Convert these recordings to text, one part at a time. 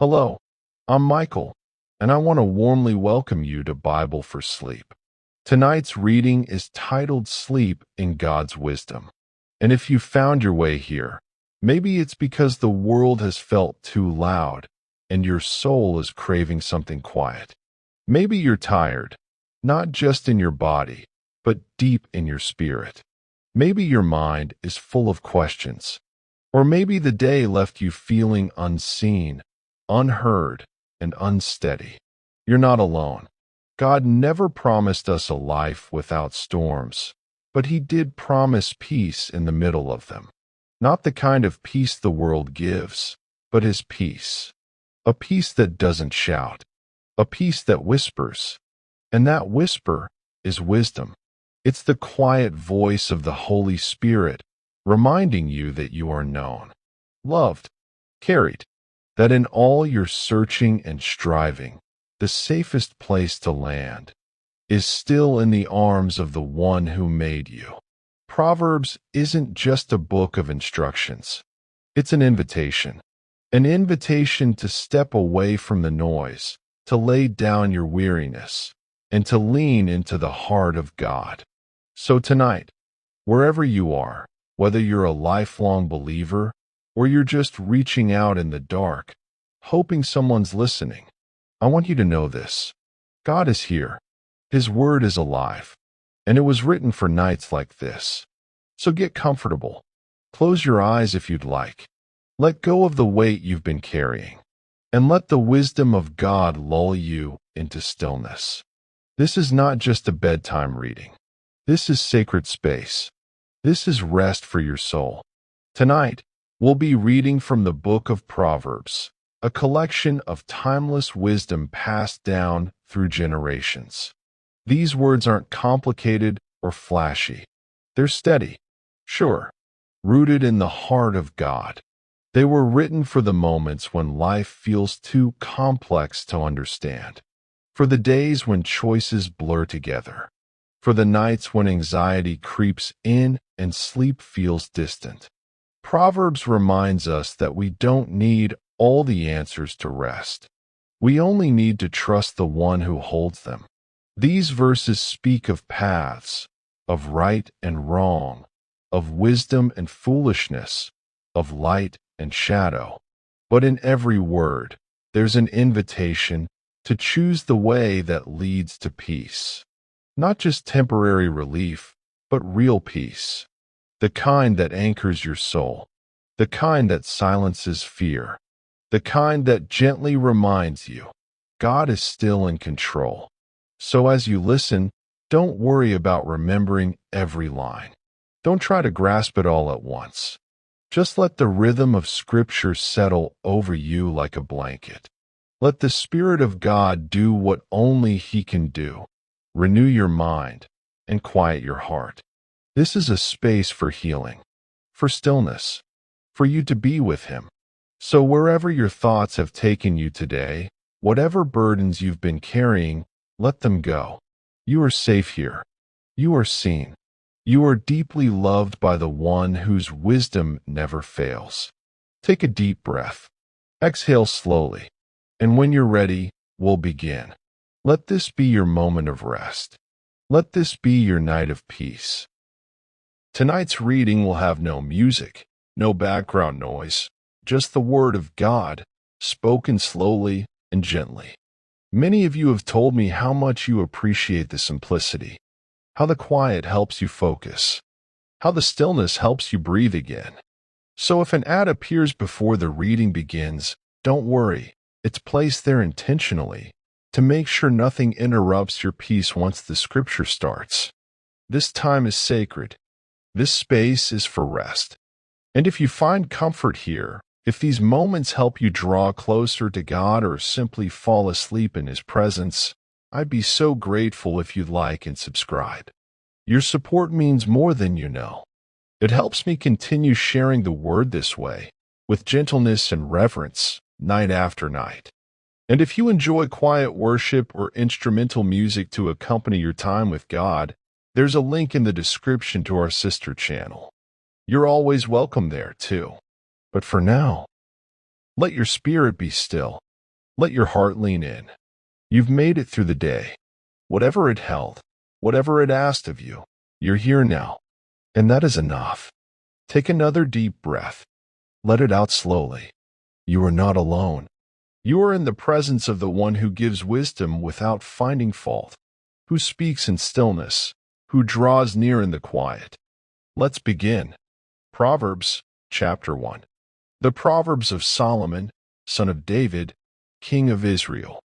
Hello, I'm Michael, and I want to warmly welcome you to Bible for Sleep. Tonight's reading is titled Sleep in God's Wisdom. And if you found your way here, maybe it's because the world has felt too loud and your soul is craving something quiet. Maybe you're tired, not just in your body, but deep in your spirit. Maybe your mind is full of questions, or maybe the day left you feeling unseen, unheard, and unsteady. You're not alone. God never promised us a life without storms, but He did promise peace in the middle of them. Not the kind of peace the world gives, but His peace. A peace that doesn't shout, a peace that whispers. And that whisper is wisdom. It's the quiet voice of the Holy Spirit reminding you that you are known, loved, carried, that in all your searching and striving, the safest place to land is still in the arms of the one who made you. Proverbs isn't just a book of instructions. It's an invitation to step away from the noise, to lay down your weariness, and to lean into the heart of God. So tonight, wherever you are, whether you're a lifelong believer or you're just reaching out in the dark, hoping someone's listening, I want you to know this. God is here. His word is alive, and it was written for nights like this. So get comfortable. Close your eyes if you'd like. Let go of the weight you've been carrying, and let the wisdom of God lull you into stillness. This is not just a bedtime reading. This is sacred space. This is rest for your soul. Tonight, we'll be reading from the book of Proverbs, a collection of timeless wisdom passed down through generations. These words aren't complicated or flashy. They're steady, sure, rooted in the heart of God. They were written for the moments when life feels too complex to understand, for the days when choices blur together, for the nights when anxiety creeps in and sleep feels distant. Proverbs reminds us that we don't need all the answers to rest. We only need to trust the one who holds them. These verses speak of paths, of right and wrong, of wisdom and foolishness, of light and shadow. But in every word, there's an invitation to choose the way that leads to peace. Not just temporary relief, but real peace. The kind that anchors your soul. The kind that silences fear. The kind that gently reminds you God is still in control. So as you listen, don't worry about remembering every line. Don't try to grasp it all at once. Just let the rhythm of Scripture settle over you like a blanket. Let the Spirit of God do what only He can do. Renew your mind and quiet your heart. This is a space for healing, for stillness, for you to be with Him. So wherever your thoughts have taken you today, whatever burdens you've been carrying, let them go. You are safe here. You are seen. You are deeply loved by the one whose wisdom never fails. Take a deep breath. Exhale slowly. And when you're ready, we'll begin. Let this be your moment of rest. Let this be your night of peace. Tonight's reading will have no music, no background noise, just the Word of God, spoken slowly and gently. Many of you have told me how much you appreciate the simplicity, how the quiet helps you focus, how the stillness helps you breathe again. So if an ad appears before the reading begins, don't worry. It's placed there intentionally to make sure nothing interrupts your peace once the Scripture starts. This time is sacred. This space is for rest. And if you find comfort here, if these moments help you draw closer to God or simply fall asleep in His presence, I'd be so grateful if you'd like and subscribe. Your support means more than you know. It helps me continue sharing the Word this way, with gentleness and reverence, night after night. And if you enjoy quiet worship or instrumental music to accompany your time with God, there's a link in the description to our sister channel. You're always welcome there, too. But for now, let your spirit be still. Let your heart lean in. You've made it through the day. Whatever it held, whatever it asked of you, you're here now, and that is enough. Take another deep breath. Let it out slowly. You are not alone. You are in the presence of the one who gives wisdom without finding fault, who speaks in stillness, who draws near in the quiet. Let's begin. Proverbs, chapter 1. The Proverbs of Solomon, son of David, king of Israel.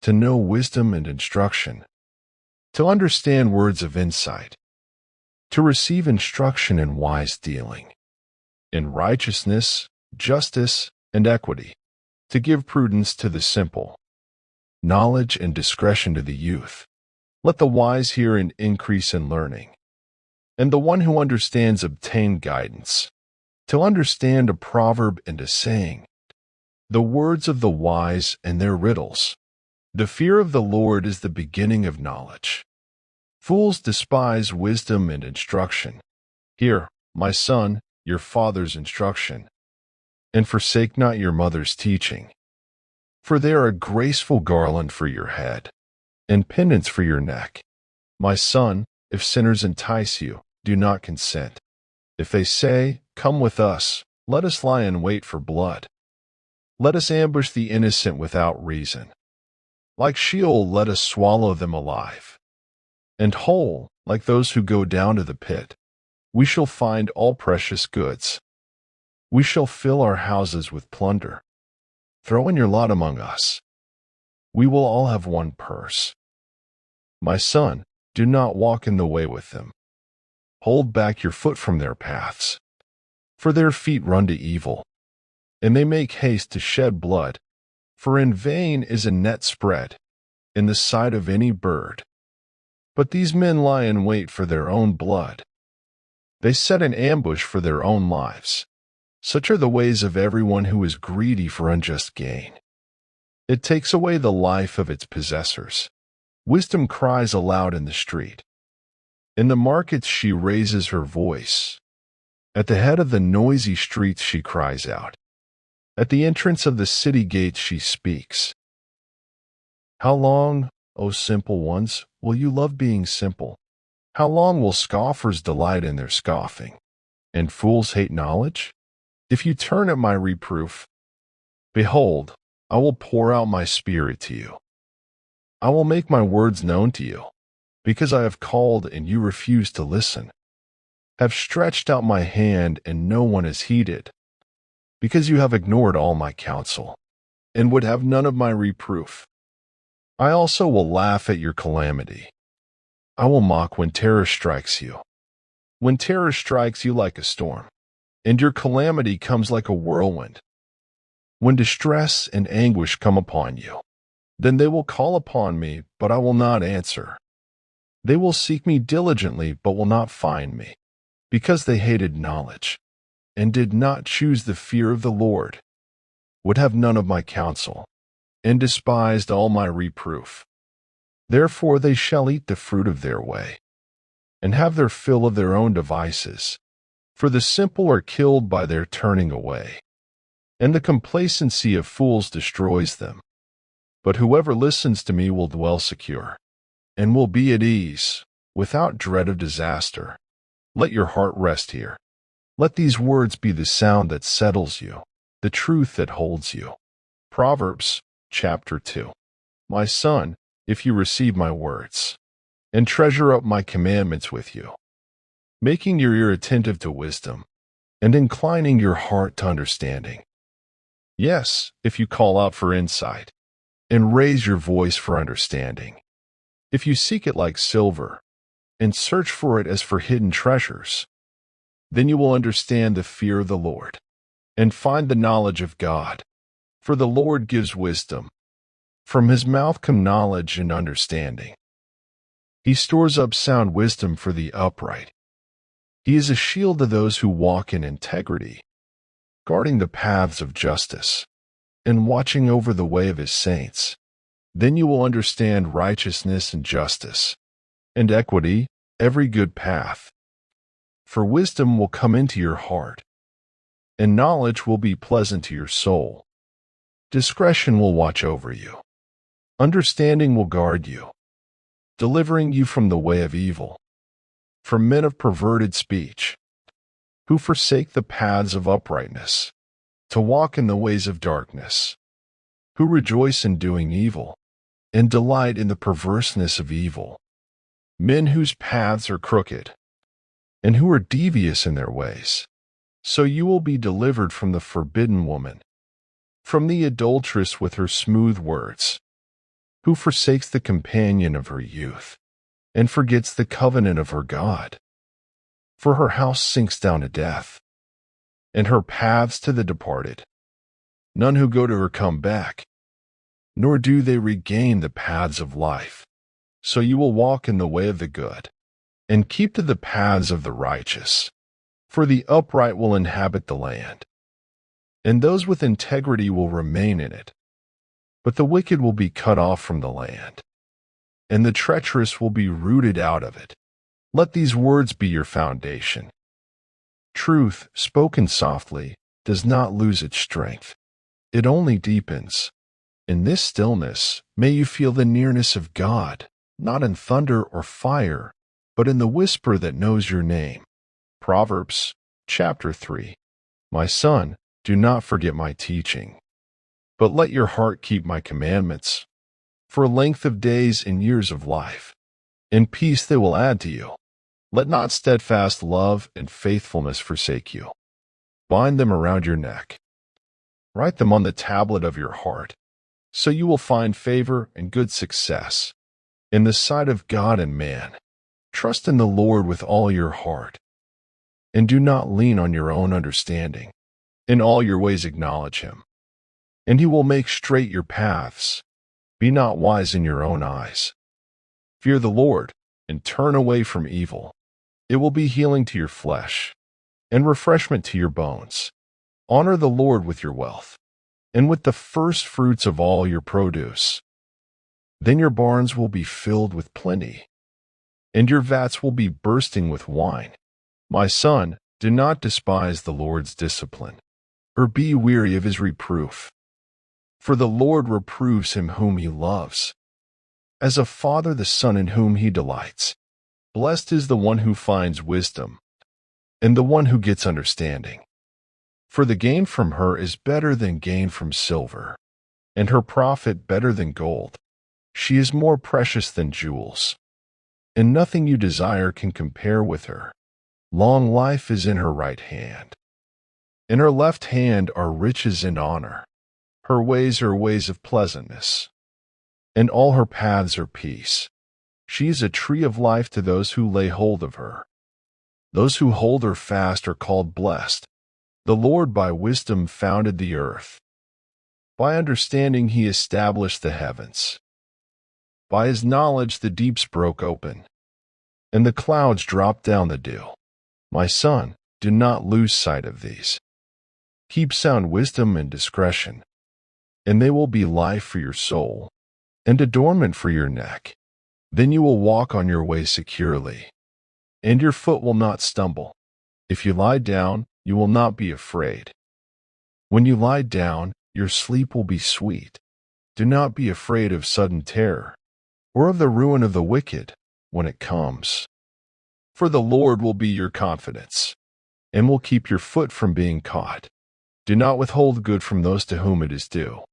To know wisdom and instruction. To understand words of insight. To receive instruction in wise dealing. In righteousness, justice, and equity. To give prudence to the simple. Knowledge and discretion to the youth. Let the wise hear and increase in learning. And the one who understands obtain guidance. To understand a proverb and a saying. The words of the wise and their riddles. The fear of the Lord is the beginning of knowledge. Fools despise wisdom and instruction. Hear, my son, your father's instruction, and forsake not your mother's teaching. For they are a graceful garland for your head, and pendants for your neck. My son, if sinners entice you, do not consent. If they say, come with us, let us lie in wait for blood. Let us ambush the innocent without reason. Like Sheol, let us swallow them alive. And whole, like those who go down to the pit, we shall find all precious goods. We shall fill our houses with plunder. Throw in your lot among us. We will all have one purse. My son, do not walk in the way with them. Hold back your foot from their paths. For their feet run to evil, and they make haste to shed blood. For in vain is a net spread in the sight of any bird. But these men lie in wait for their own blood. They set an ambush for their own lives. Such are the ways of everyone who is greedy for unjust gain. It takes away the life of its possessors. Wisdom cries aloud in the street. In the markets she raises her voice. At the head of the noisy streets she cries out. At the entrance of the city gates she speaks. How long, O simple ones, will you love being simple? How long will scoffers delight in their scoffing, and fools hate knowledge? If you turn at my reproof, behold, I will pour out my spirit to you. I will make my words known to you, because I have called and you refuse to listen. Have stretched out my hand and no one has heeded. Because you have ignored all my counsel, and would have none of my reproof. I also will laugh at your calamity. I will mock when terror strikes you. When terror strikes you like a storm, and your calamity comes like a whirlwind. When distress and anguish come upon you, then they will call upon me, but I will not answer. They will seek me diligently, but will not find me, because they hated knowledge, and did not choose the fear of the Lord, would have none of my counsel, and despised all my reproof. Therefore they shall eat the fruit of their way, and have their fill of their own devices. For the simple are killed by their turning away, and the complacency of fools destroys them. But whoever listens to me will dwell secure, and will be at ease, without dread of disaster. Let your heart rest here. Let these words be the sound that settles you, the truth that holds you. Proverbs, chapter 2. My son, if you receive my words, and treasure up my commandments with you, making your ear attentive to wisdom, and inclining your heart to understanding. Yes, if you call out for insight, and raise your voice for understanding. If you seek it like silver, and search for it as for hidden treasures, then you will understand the fear of the Lord, and find the knowledge of God. For the Lord gives wisdom. From his mouth come knowledge and understanding. He stores up sound wisdom for the upright. He is a shield to those who walk in integrity, guarding the paths of justice, and watching over the way of his saints. Then you will understand righteousness and justice, and equity, every good path. For wisdom will come into your heart, and knowledge will be pleasant to your soul. Discretion will watch over you. Understanding will guard you, delivering you from the way of evil, from men of perverted speech, who forsake the paths of uprightness, to walk in the ways of darkness, who rejoice in doing evil, and delight in the perverseness of evil, men whose paths are crooked, and who are devious in their ways. So you will be delivered from the forbidden woman, from the adulteress with her smooth words, who forsakes the companion of her youth, and forgets the covenant of her God. For her house sinks down to death, and her paths to the departed. None who go to her come back, nor do they regain the paths of life. So you will walk in the way of the good, and keep to the paths of the righteous. For the upright will inhabit the land, and those with integrity will remain in it. But the wicked will be cut off from the land, and the treacherous will be rooted out of it. Let these words be your foundation. Truth, spoken softly, does not lose its strength. It only deepens. In this stillness, may you feel the nearness of God, not in thunder or fire, but in the whisper that knows your name. Proverbs, chapter 3. My son, do not forget my teaching, but let your heart keep my commandments. For length of days and years of life, and peace they will add to you. Let not steadfast love and faithfulness forsake you. Bind them around your neck. Write them on the tablet of your heart, so you will find favor and good success in the sight of God and man. Trust in the Lord with all your heart, and do not lean on your own understanding. In all your ways acknowledge him, and he will make straight your paths. Be not wise in your own eyes. Fear the Lord, and turn away from evil. It will be healing to your flesh, and refreshment to your bones. Honor the Lord with your wealth, and with the first fruits of all your produce. Then your barns will be filled with plenty, and your vats will be bursting with wine. My son, do not despise the Lord's discipline, or be weary of his reproof. For the Lord reproves him whom he loves, as a father the son in whom he delights. Blessed is the one who finds wisdom, and the one who gets understanding. For the gain from her is better than gain from silver, and her profit better than gold. She is more precious than jewels, and nothing you desire can compare with her. Long life is in her right hand. In her left hand are riches and honor. Her ways are ways of pleasantness, and all her paths are peace. She is a tree of life to those who lay hold of her. Those who hold her fast are called blessed. The Lord by wisdom founded the earth. By understanding he established the heavens. By his knowledge the deeps broke open, and the clouds dropped down the dew. My son, do not lose sight of these. Keep sound wisdom and discretion, and they will be life for your soul, and adornment for your neck. Then you will walk on your way securely, and your foot will not stumble. If you lie down, you will not be afraid. When you lie down, your sleep will be sweet. Do not be afraid of sudden terror, or of the ruin of the wicked when it comes. For the Lord will be your confidence, and will keep your foot from being caught. Do not withhold good from those to whom it is due,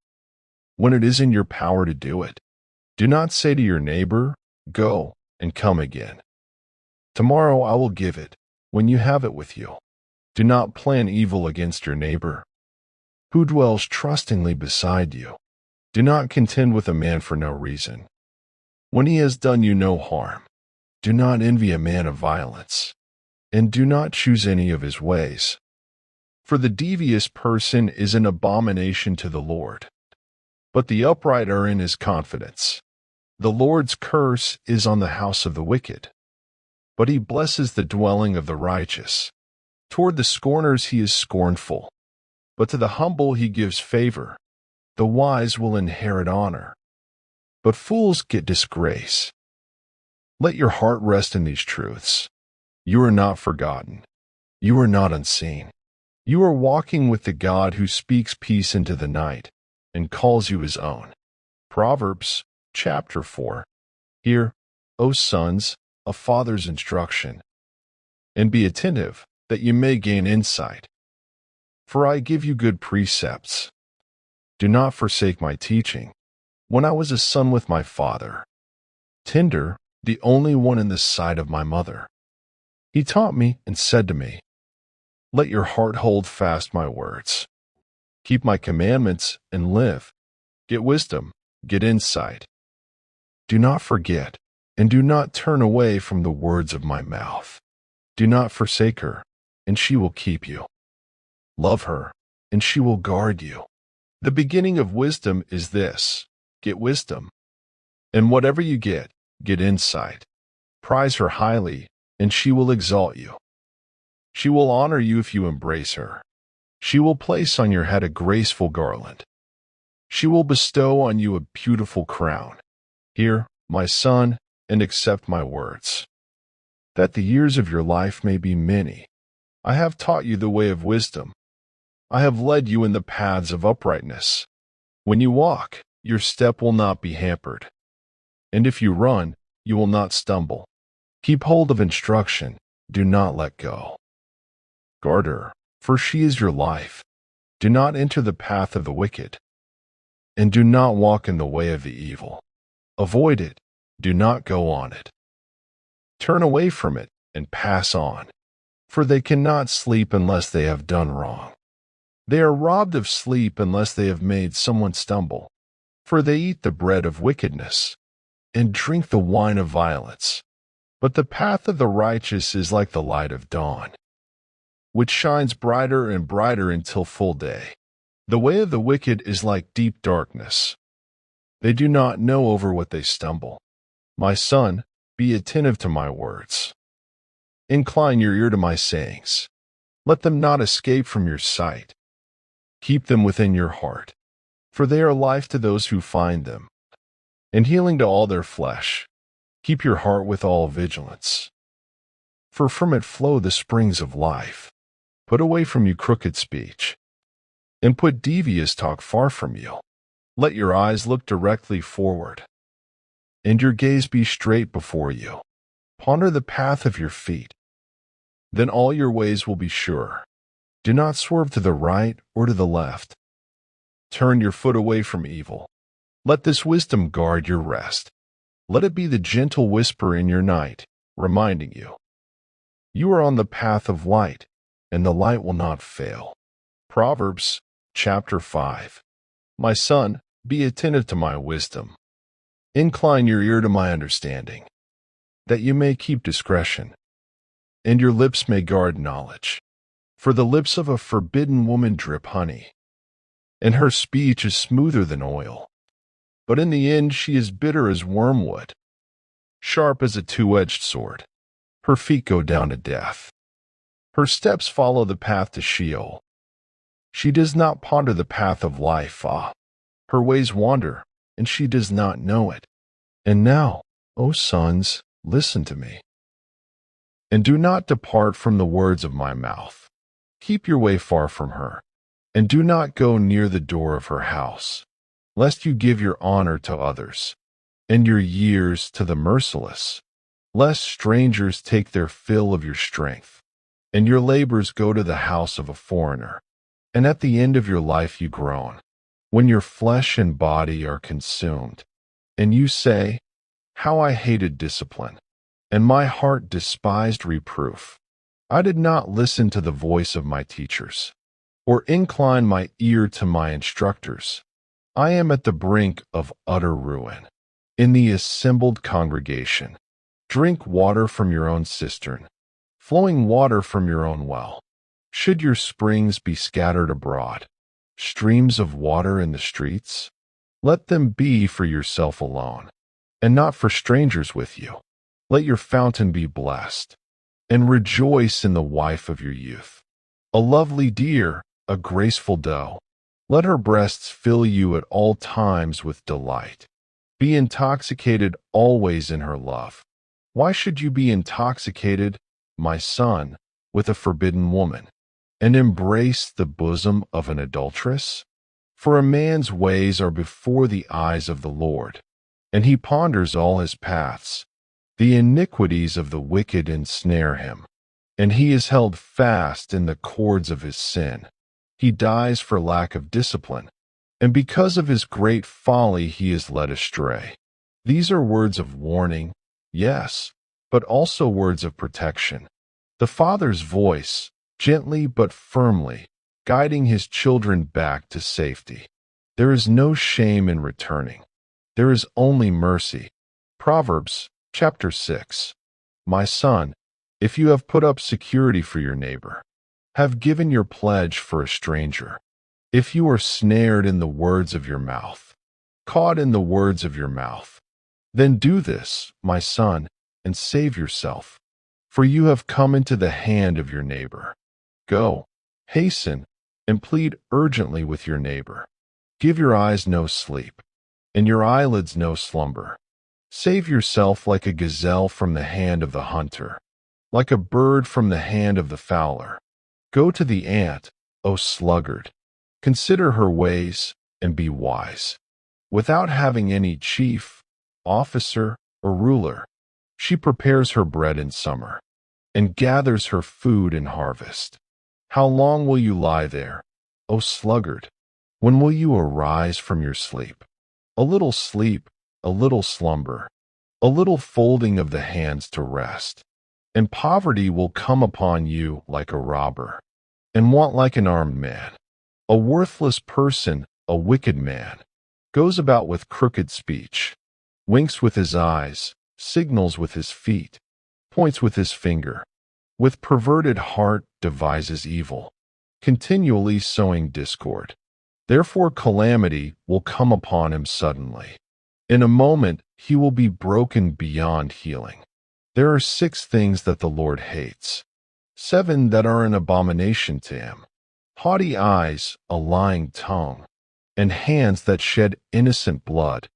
when it is in your power to do it. Do not say to your neighbor, go and come again. Tomorrow I will give it, when you have it with you. Do not plan evil against your neighbor, who dwells trustingly beside you. Do not contend with a man for no reason, when he has done you no harm. Do not envy a man of violence, and do not choose any of his ways. For the devious person is an abomination to the Lord, but the upright are in his confidence. The Lord's curse is on the house of the wicked, but he blesses the dwelling of the righteous. Toward the scorners he is scornful, but to the humble he gives favor. The wise will inherit honor, but fools get disgrace. Let your heart rest in these truths. You are not forgotten. You are not unseen. You are walking with the God who speaks peace into the night. and calls you his own. Proverbs chapter 4. Hear, O sons, a father's instruction, and be attentive, that you may gain insight. For I give you good precepts. Do not forsake my teaching. When I was a son with my father, tender, the only one in the sight of my mother, he taught me and said to me, let your heart hold fast my words. Keep my commandments and live. Get wisdom, get insight. Do not forget, and do not turn away from the words of my mouth. Do not forsake her, and she will keep you. Love her, and she will guard you. The beginning of wisdom is this: get wisdom. And whatever you get insight. Prize her highly, and she will exalt you. She will honor you if you embrace her. She will place on your head a graceful garland. She will bestow on you a beautiful crown. Hear, my son, and accept my words, that the years of your life may be many. I have taught you the way of wisdom. I have led you in the paths of uprightness. When you walk, your step will not be hampered. And if you run, you will not stumble. Keep hold of instruction. Do not let go. Guard her, for she is your life. Do not enter the path of the wicked, and do not walk in the way of the evil. Avoid it. Do not go on it. Turn away from it and pass on, for they cannot sleep unless they have done wrong. They are robbed of sleep unless they have made someone stumble, for they eat the bread of wickedness and drink the wine of violence. But the path of the righteous is like the light of dawn, which shines brighter and brighter until full day. The way of the wicked is like deep darkness. They do not know over what they stumble. My son, be attentive to my words. Incline your ear to my sayings. Let them not escape from your sight. Keep them within your heart, for they are life to those who find them, and healing to all their flesh. Keep your heart with all vigilance, for from it flow the springs of life. Put away from you crooked speech, and put devious talk far from you. Let your eyes look directly forward, and your gaze be straight before you. Ponder the path of your feet. Then all your ways will be sure. Do not swerve to the right or to the left. Turn your foot away from evil. Let this wisdom guard your rest. Let it be the gentle whisper in your night, reminding you, you are on the path of light, and the light will not fail. Proverbs chapter 5. My son, be attentive to my wisdom. Incline your ear to my understanding, that you may keep discretion, and your lips may guard knowledge. For the lips of a forbidden woman drip honey, and her speech is smoother than oil. But in the end she is bitter as wormwood, sharp as a two-edged sword. Her feet go down to death. Her steps follow the path to Sheol. She does not ponder the path of life. Her ways wander, and she does not know it. And now, O sons, listen to me, and do not depart from the words of my mouth. Keep your way far from her, and do not go near the door of her house, lest you give your honor to others, and your years to the merciless, lest strangers take their fill of your strength, and your labors go to the house of a foreigner, and at the end of your life you groan, when your flesh and body are consumed, and you say, how I hated discipline, and my heart despised reproof. I did not listen to the voice of my teachers, or incline my ear to my instructors. I am at the brink of utter ruin. In the assembled congregation, drink water from your own cistern, flowing water from your own well. Should your springs be scattered abroad, streams of water in the streets? Let them be for yourself alone, and not for strangers with you. Let your fountain be blessed, and rejoice in the wife of your youth. A lovely deer, a graceful doe. Let her breasts fill you at all times with delight. Be intoxicated always in her love. Why should you be intoxicated, my son, with a forbidden woman, and embrace the bosom of an adulteress? For a man's ways are before the eyes of the Lord, and he ponders all his paths. The iniquities of the wicked ensnare him, and he is held fast in the cords of his sin. He dies for lack of discipline, and because of his great folly he is led astray. These are words of warning, yes, but also words of protection. The Father's voice, gently but firmly, guiding his children back to safety. There is no shame in returning. There is only mercy. Proverbs chapter 6. My son, if you have put up security for your neighbor, have given your pledge for a stranger, if you are snared in the words of your mouth, caught in the words of your mouth, then do this, my son, and save yourself, for you have come into the hand of your neighbor. Go, hasten, and plead urgently with your neighbor. Give your eyes no sleep, and your eyelids no slumber. Save yourself like a gazelle from the hand of the hunter, like a bird from the hand of the fowler. Go to the ant, O sluggard. Consider her ways, and be wise. Without having any chief, officer, or ruler, she prepares her bread in summer, and gathers her food in harvest. How long will you lie there, O sluggard? When will you arise from your sleep? A little sleep, a little slumber, a little folding of the hands to rest, and poverty will come upon you like a robber, and want like an armed man. A worthless person, a wicked man, goes about with crooked speech, winks with his eyes, signals with his feet, points with his finger, with perverted heart devises evil, continually sowing discord. Therefore calamity will come upon him suddenly. In a moment he will be broken beyond healing. There are 6 things that the Lord hates, 7 that are an abomination to him: haughty eyes, a lying tongue, and hands that shed innocent blood,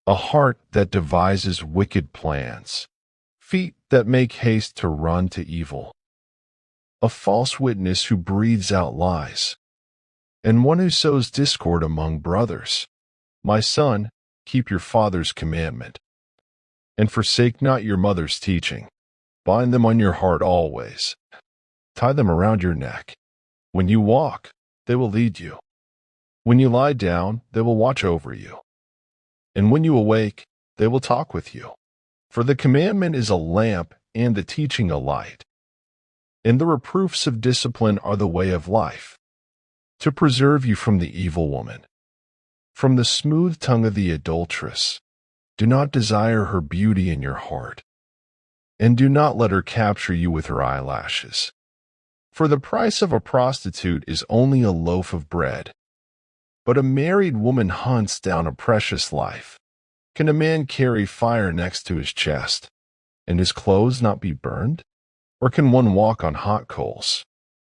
a heart that devises wicked plans, feet that make haste to run to evil, a false witness who breathes out lies, and one who sows discord among brothers. My son, keep your father's commandment, and forsake not your mother's teaching. Bind them on your heart always. Tie them around your neck. When you walk, they will lead you. When you lie down, they will watch over you. And when you awake, they will talk with you. For the commandment is a lamp and the teaching a light. And the reproofs of discipline are the way of life, to preserve you from the evil woman, from the smooth tongue of the adulteress. Do not desire her beauty in your heart, and do not let her capture you with her eyelashes. For the price of a prostitute is only a loaf of bread, but a married woman hunts down a precious life. Can a man carry fire next to his chest, and his clothes not be burned? Or can one walk on hot coals,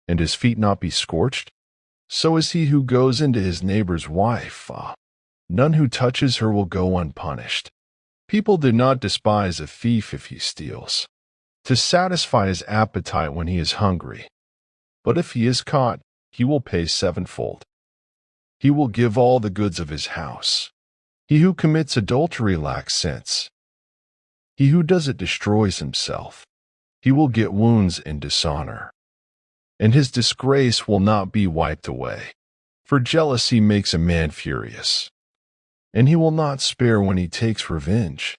and his feet not be scorched? So is he who goes into his neighbor's wife. None who touches her will go unpunished. People do not despise a thief if he steals, to satisfy his appetite when he is hungry. But if he is caught, he will pay 7-fold. He will give all the goods of his house. He who commits adultery lacks sense. He who does it destroys himself. He will get wounds and dishonor, and his disgrace will not be wiped away. For jealousy makes a man furious, and he will not spare when he takes revenge.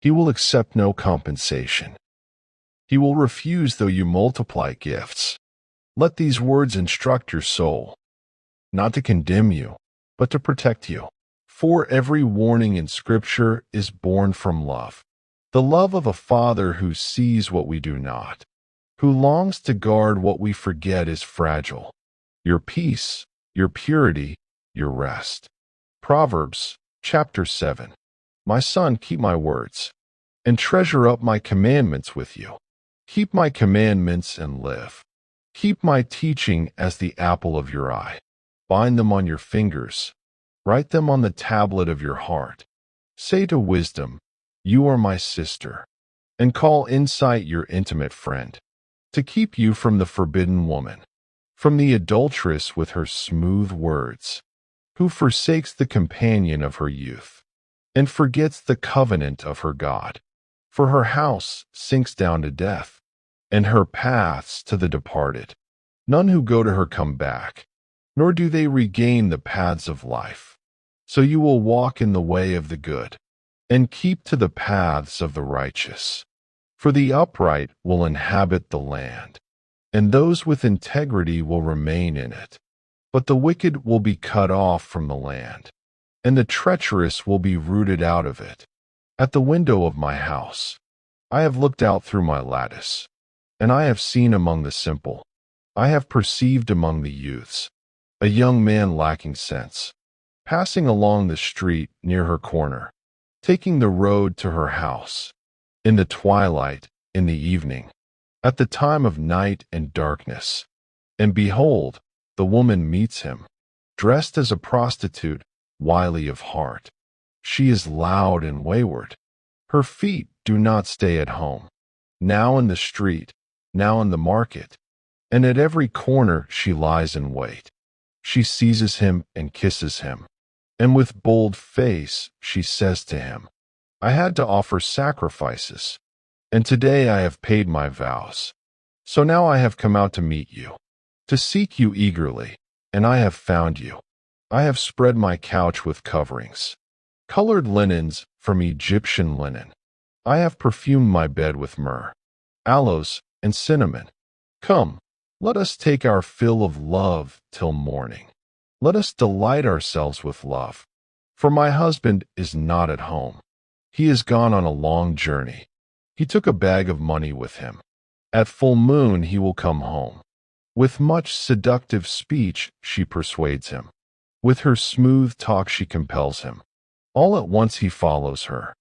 He will accept no compensation. He will refuse though you multiply gifts. Let these words instruct your soul, not to condemn you, but to protect you. For every warning in Scripture is born from love, the love of a father who sees what we do not, who longs to guard what we forget is fragile. Your peace, your purity, your rest. Proverbs chapter 7. My son, keep my words, and treasure up my commandments with you. Keep my commandments and live. Keep my teaching as the apple of your eye. Bind them on your fingers. Write them on the tablet of your heart. Say to wisdom, you are my sister, and call insight your intimate friend, to keep you from the forbidden woman, from the adulteress with her smooth words. who forsakes the companion of her youth, and forgets the covenant of her God. For her house sinks down to death, and her paths to the departed. None who go to her come back, nor do they regain the paths of life. So you will walk in the way of the good, and keep to the paths of the righteous. For the upright will inhabit the land, and those with integrity will remain in it. But the wicked will be cut off from the land, and the treacherous will be rooted out of it. At the window of my house I have looked out through my lattice, and I have seen among the simple, I have perceived among the youths, a young man lacking sense, passing along the street near her corner, taking the road to her house, in the twilight, in the evening, at the time of night and darkness. And behold, the woman meets him, dressed as a prostitute, wily of heart. She is loud and wayward. Her feet do not stay at home. Now in the street, now in the market, and at every corner she lies in wait. She seizes him and kisses him, and with bold face she says to him, I had to offer sacrifices, and today I have paid my vows. So now I have come out to meet you, to seek you eagerly, and I have found you. I have spread my couch with coverings, colored linens from Egyptian linen. I have perfumed my bed with myrrh, aloes, and cinnamon. Come, let us take our fill of love till morning. Let us delight ourselves with love. For my husband is not at home. He has gone on a long journey. He took a bag of money with him. At full moon he will come home. With much seductive speech she persuades him. With her smooth talk she compels him. All at once he follows her,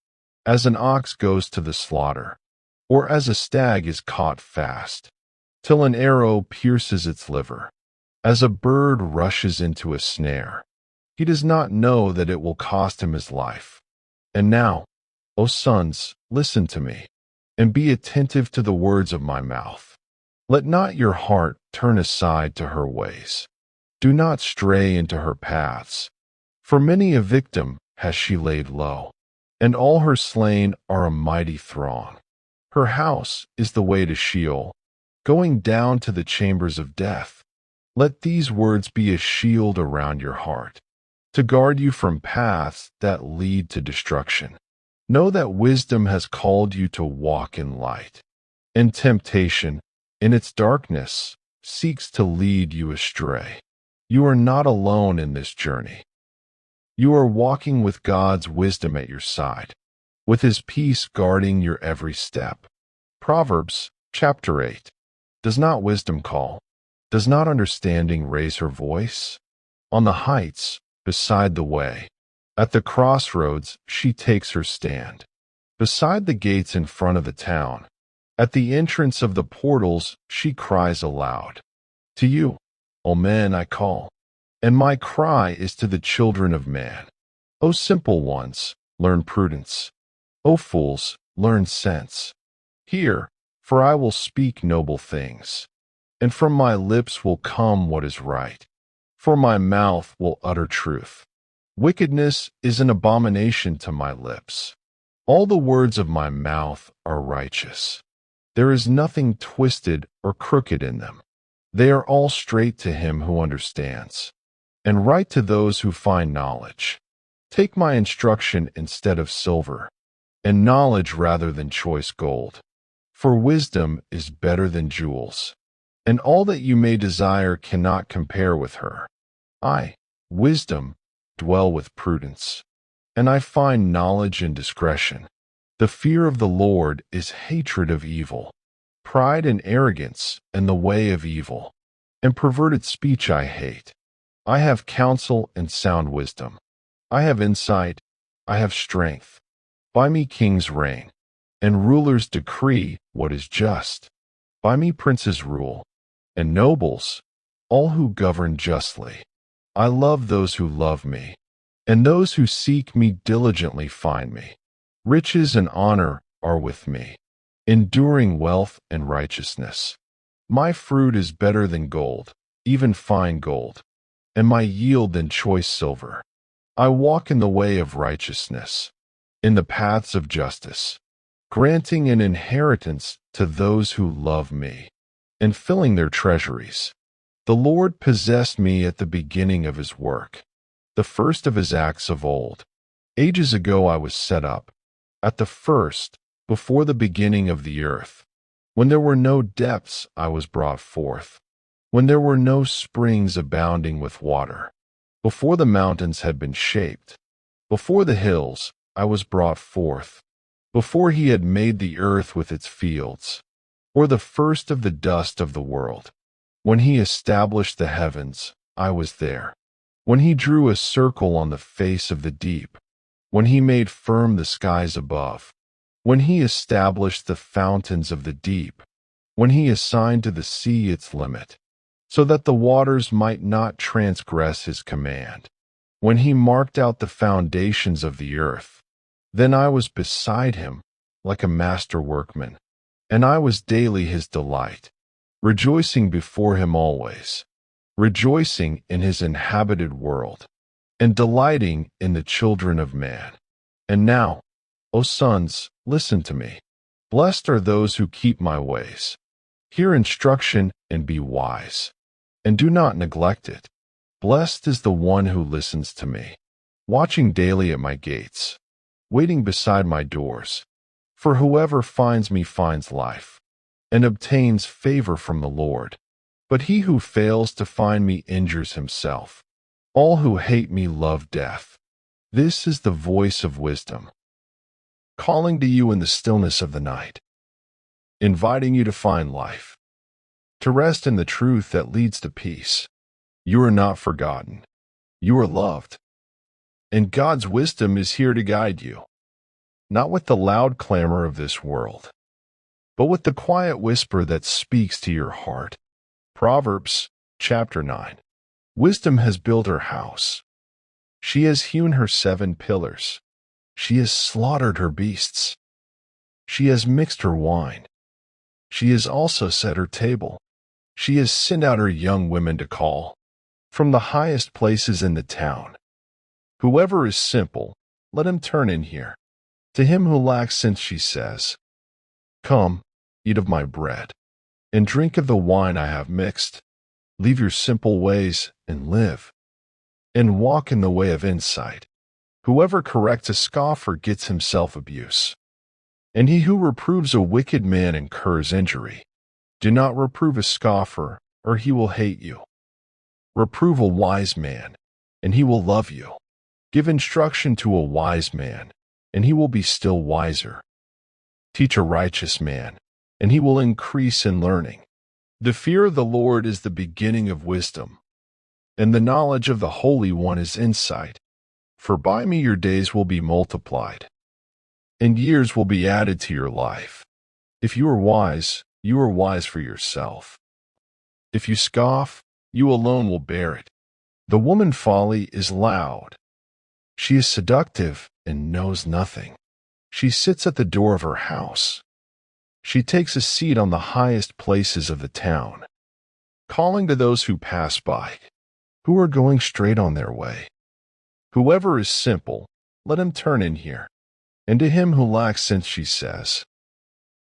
as an ox goes to the slaughter, or as a stag is caught fast, till an arrow pierces its liver, as a bird rushes into a snare. He does not know that it will cost him his life. And now, O sons, listen to me, and be attentive to the words of my mouth. Let not your heart turn aside to her ways. Do not stray into her paths. For many a victim has she laid low, and all her slain are a mighty throng. Her house is the way to Sheol, going down to the chambers of death. Let these words be a shield around your heart, to guard you from paths that lead to destruction. Know that wisdom has called you to walk in light, and temptation, in its darkness, seeks to lead you astray. You are not alone in this journey. You are walking with God's wisdom at your side, with His peace guarding your every step. Proverbs chapter 8. Does not wisdom call? Does not understanding raise her voice? On the heights, beside the way, at the crossroads she takes her stand. Beside the gates in front of the town, at the entrance of the portals she cries aloud. To you, O men, I call, and my cry is to the children of man. O simple ones, learn prudence. O fools, learn sense. Hear, for I will speak noble things, and from my lips will come what is right, for my mouth will utter truth. Wickedness is an abomination to my lips. All the words of my mouth are righteous. There is nothing twisted or crooked in them. They are all straight to him who understands, and right to those who find knowledge. Take my instruction instead of silver, and knowledge rather than choice gold. For wisdom is better than jewels, and all that you may desire cannot compare with her. I, wisdom, dwell with prudence, and I find knowledge and discretion. The fear of the Lord is hatred of evil. Pride and arrogance and the way of evil, and perverted speech I hate. I have counsel and sound wisdom. I have insight, I have strength. By me kings reign, and rulers decree what is just. By me princes rule, and nobles, all who govern justly. I love those who love me, and those who seek me diligently find me. Riches and honor are with me, enduring wealth and righteousness. My fruit is better than gold, even fine gold. and my yield than choice silver. I walk in the way of righteousness, in the paths of justice, granting an inheritance to those who love me, and filling their treasuries. The Lord possessed me at the beginning of his work, the first of his acts of old. Ages ago I was set up, at the first, before the beginning of the earth. When there were no depths, I was brought forth. When there were no springs abounding with water. Before the mountains had been shaped. Before the hills, I was brought forth. Before he had made the earth with its fields. Or the first of the dust of the world. When he established the heavens, I was there. When he drew a circle on the face of the deep. When he made firm the skies above. When he established the fountains of the deep. When he assigned to the sea its limit, so that the waters might not transgress his command. When he marked out the foundations of the earth, then I was beside him like a master workman, and I was daily his delight, rejoicing before him always, rejoicing in his inhabited world, and delighting in the children of man. And now, O sons, listen to me. Blessed are those who keep my ways. Hear instruction and be wise, and do not neglect it. Blessed is the one who listens to me, watching daily at my gates, waiting beside my doors. For whoever finds me finds life, and obtains favor from the Lord. But he who fails to find me injures himself. All who hate me love death. This is the voice of wisdom, calling to you in the stillness of the night, inviting you to find life, to rest in the truth that leads to peace. You are not forgotten. You are loved. And God's wisdom is here to guide you, not with the loud clamor of this world, but with the quiet whisper that speaks to your heart. Proverbs chapter 9. Wisdom has built her house. She has hewn her 7 pillars. She has slaughtered her beasts. She has mixed her wine. She has also set her table. She has sent out her young women to call from the highest places in the town. Whoever is simple, let him turn in here. To him who lacks sense she says, Come, eat of my bread, and drink of the wine I have mixed. Leave your simple ways and live, and walk in the way of insight. Whoever corrects a scoffer gets himself abuse, and he who reproves a wicked man incurs injury. Do not reprove a scoffer, or he will hate you. Reprove a wise man, and he will love you. Give instruction to a wise man, and he will be still wiser. Teach a righteous man, and he will increase in learning. The fear of the Lord is the beginning of wisdom, and the knowledge of the Holy One is insight. For by me your days will be multiplied, and years will be added to your life. If you are wise for yourself. If you scoff, you alone will bear it. The woman folly is loud. She is seductive and knows nothing. She sits at the door of her house. She takes a seat on the highest places of the town, calling to those who pass by, who are going straight on their way. Whoever is simple, let him turn in here. And to him who lacks sense she says,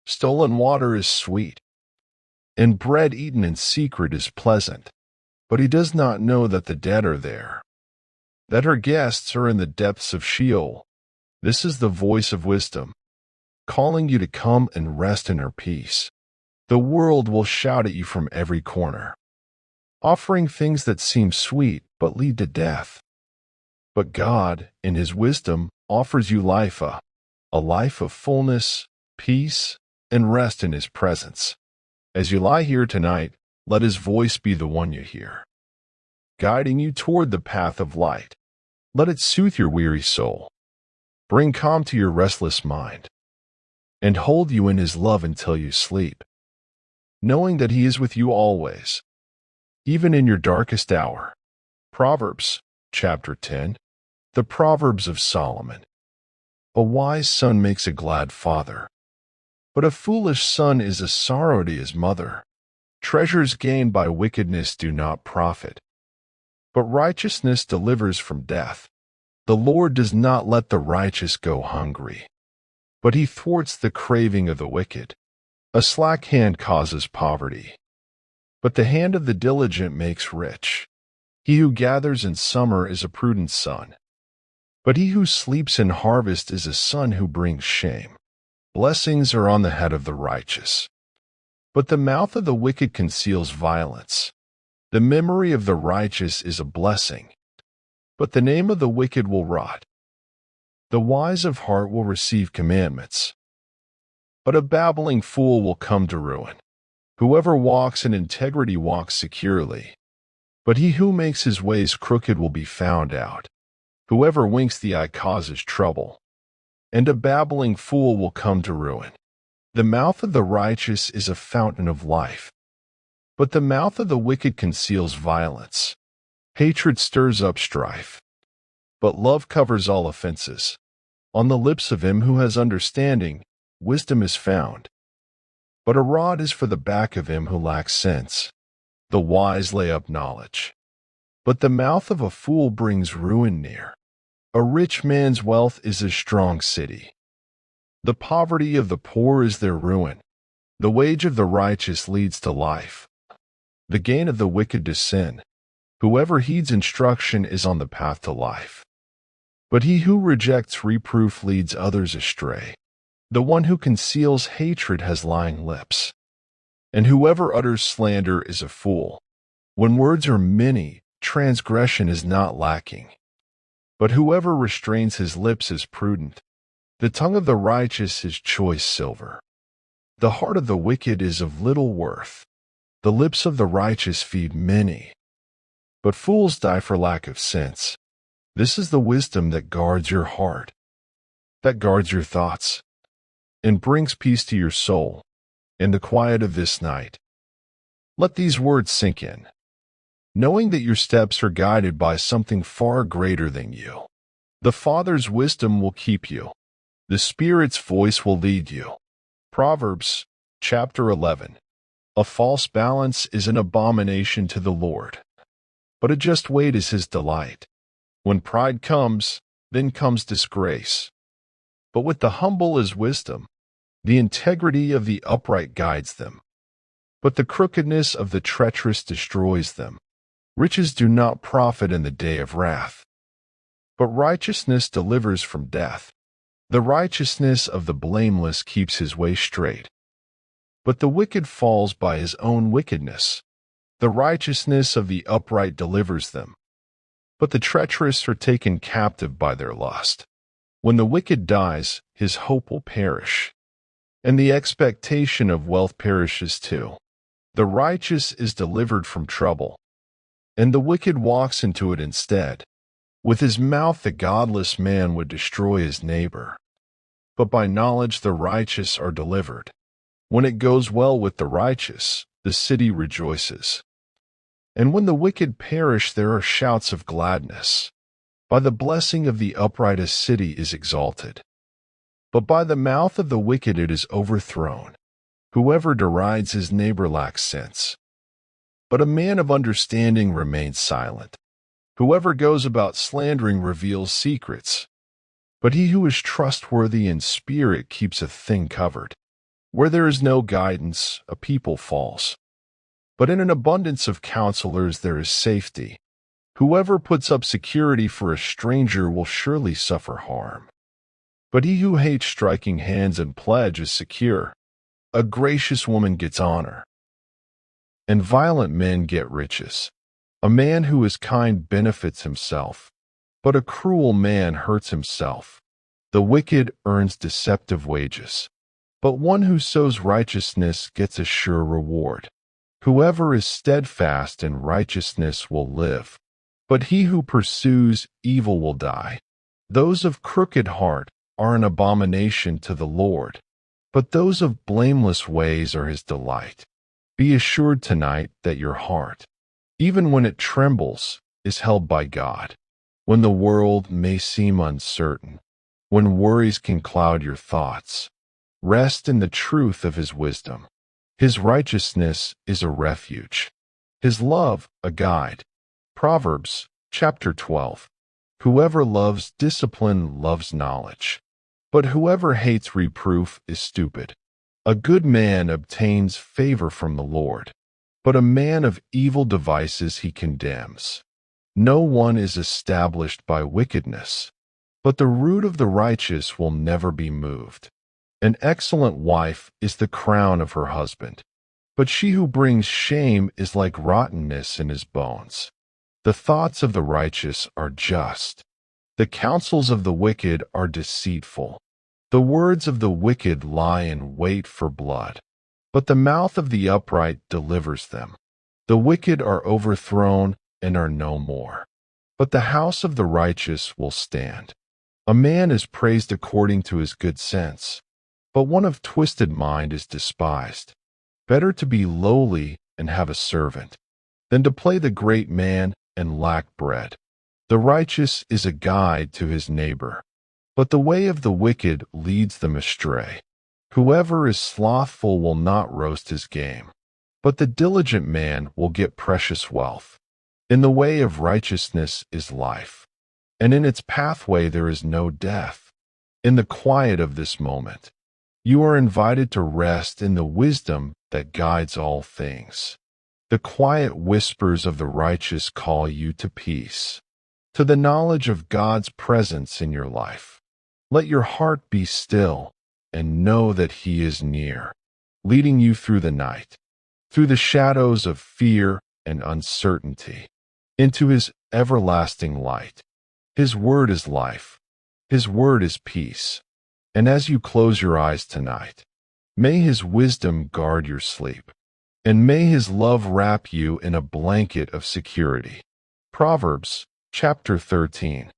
Stolen water is sweet, and bread eaten in secret is pleasant. But he does not know that the dead are there, that her guests are in the depths of Sheol. This is the voice of wisdom, calling you to come and rest in her peace. The world will shout at you from every corner, offering things that seem sweet but lead to death. But God, in his wisdom, offers you life, a life of fullness, peace, and rest in his presence. As you lie here tonight, let his voice be the one you hear, guiding you toward the path of light. Let it soothe your weary soul, bring calm to your restless mind, and hold you in his love until you sleep, knowing that he is with you always, even in your darkest hour. Proverbs chapter 10. The Proverbs of Solomon. A wise son makes a glad father, but a foolish son is a sorrow to his mother. Treasures gained by wickedness do not profit, but righteousness delivers from death. The Lord does not let the righteous go hungry, but he thwarts the craving of the wicked. A slack hand causes poverty, but the hand of the diligent makes rich. He who gathers in summer is a prudent son, but he who sleeps in harvest is a son who brings shame. Blessings are on the head of the righteous, but the mouth of the wicked conceals violence. The memory of the righteous is a blessing, but the name of the wicked will rot. The wise of heart will receive commandments, but a babbling fool will come to ruin. Whoever walks in integrity walks securely, but he who makes his ways crooked will be found out. Whoever winks the eye causes trouble, and a babbling fool will come to ruin. The mouth of the righteous is a fountain of life, but the mouth of the wicked conceals violence. Hatred stirs up strife, but love covers all offenses. On the lips of him who has understanding, wisdom is found, but a rod is for the back of him who lacks sense. The wise lay up knowledge, but the mouth of a fool brings ruin near. A rich man's wealth is a strong city. The poverty of the poor is their ruin. The wage of the righteous leads to life, the gain of the wicked to sin. Whoever heeds instruction is on the path to life, but he who rejects reproof leads others astray. The one who conceals hatred has lying lips, and whoever utters slander is a fool. When words are many, transgression is not lacking, but whoever restrains his lips is prudent. The tongue of the righteous is choice silver. The heart of the wicked is of little worth. The lips of the righteous feed many, but fools die for lack of sense. This is the wisdom that guards your heart, that guards your thoughts, and brings peace to your soul in the quiet of this night. Let these words sink in, knowing that your steps are guided by something far greater than you. The Father's wisdom will keep you. The Spirit's voice will lead you. Proverbs, chapter 11. A false balance is an abomination to the Lord, but a just weight is his delight. When pride comes, then comes disgrace. But with the humble is wisdom. The integrity of the upright guides them, but the crookedness of the treacherous destroys them. Riches do not profit in the day of wrath, but righteousness delivers from death. The righteousness of the blameless keeps his way straight, but the wicked falls by his own wickedness. The righteousness of the upright delivers them, but the treacherous are taken captive by their lust. When the wicked dies, his hope will perish, and the expectation of wealth perishes too. The righteous is delivered from trouble, and the wicked walks into it instead. With his mouth the godless man would destroy his neighbor, but by knowledge the righteous are delivered. When it goes well with the righteous, the city rejoices. And when the wicked perish, there are shouts of gladness. By the blessing of the upright a city is exalted, but by the mouth of the wicked it is overthrown. Whoever derides his neighbor lacks sense, but a man of understanding remains silent. Whoever goes about slandering reveals secrets, but he who is trustworthy in spirit keeps a thing covered. Where there is no guidance, a people falls, but in an abundance of counselors there is safety. Whoever puts up security for a stranger will surely suffer harm, but he who hates striking hands and pledge is secure. A gracious woman gets honor, and violent men get riches. A man who is kind benefits himself, but a cruel man hurts himself. The wicked earns deceptive wages, but one who sows righteousness gets a sure reward. Whoever is steadfast in righteousness will live, but he who pursues evil will die. Those of crooked heart are an abomination to the Lord, but those of blameless ways are his delight. Be assured tonight that your heart, even when it trembles, is held by God. When the world may seem uncertain, when worries can cloud your thoughts, rest in the truth of his wisdom. His righteousness is a refuge, his love a guide. Proverbs chapter 12. Whoever loves discipline loves knowledge, but whoever hates reproof is stupid. A good man obtains favor from the Lord, but a man of evil devices he condemns. No one is established by wickedness, but the root of the righteous will never be moved. An excellent wife is the crown of her husband, but she who brings shame is like rottenness in his bones. The thoughts of the righteous are just. The counsels of the wicked are deceitful. The words of the wicked lie in wait for blood, but the mouth of the upright delivers them. The wicked are overthrown and are no more, but the house of the righteous will stand. A man is praised according to his good sense, but one of twisted mind is despised. Better to be lowly and have a servant than to play the great man and lack bread. The righteous is a guide to his neighbor, but the way of the wicked leads them astray. Whoever is slothful will not roast his game, but the diligent man will get precious wealth. In the way of righteousness is life, and in its pathway there is no death. In the quiet of this moment, you are invited to rest in the wisdom that guides all things. The quiet whispers of the righteous call you to peace, to the knowledge of God's presence in your life. Let your heart be still and know that He is near, leading you through the night, through the shadows of fear and uncertainty, into His everlasting light. His word is life. His word is peace. And as you close your eyes tonight, may His wisdom guard your sleep, and may His love wrap you in a blanket of security. Proverbs chapter 13.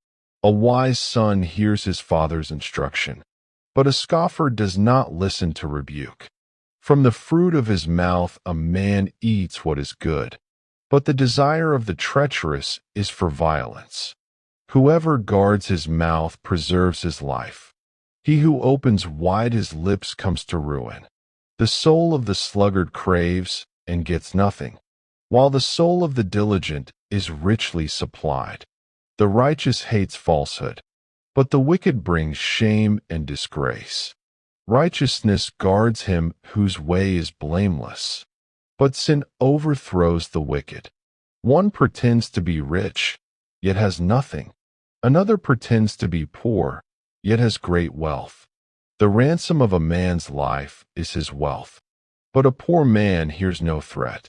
A wise son hears his father's instruction, but a scoffer does not listen to rebuke. From the fruit of his mouth a man eats what is good, but the desire of the treacherous is for violence. Whoever guards his mouth preserves his life. He who opens wide his lips comes to ruin. The soul of the sluggard craves and gets nothing, while the soul of the diligent is richly supplied. The righteous hates falsehood, but the wicked brings shame and disgrace. Righteousness guards him whose way is blameless, but sin overthrows the wicked. One pretends to be rich, yet has nothing. Another pretends to be poor, yet has great wealth. The ransom of a man's life is his wealth, but a poor man hears no threat.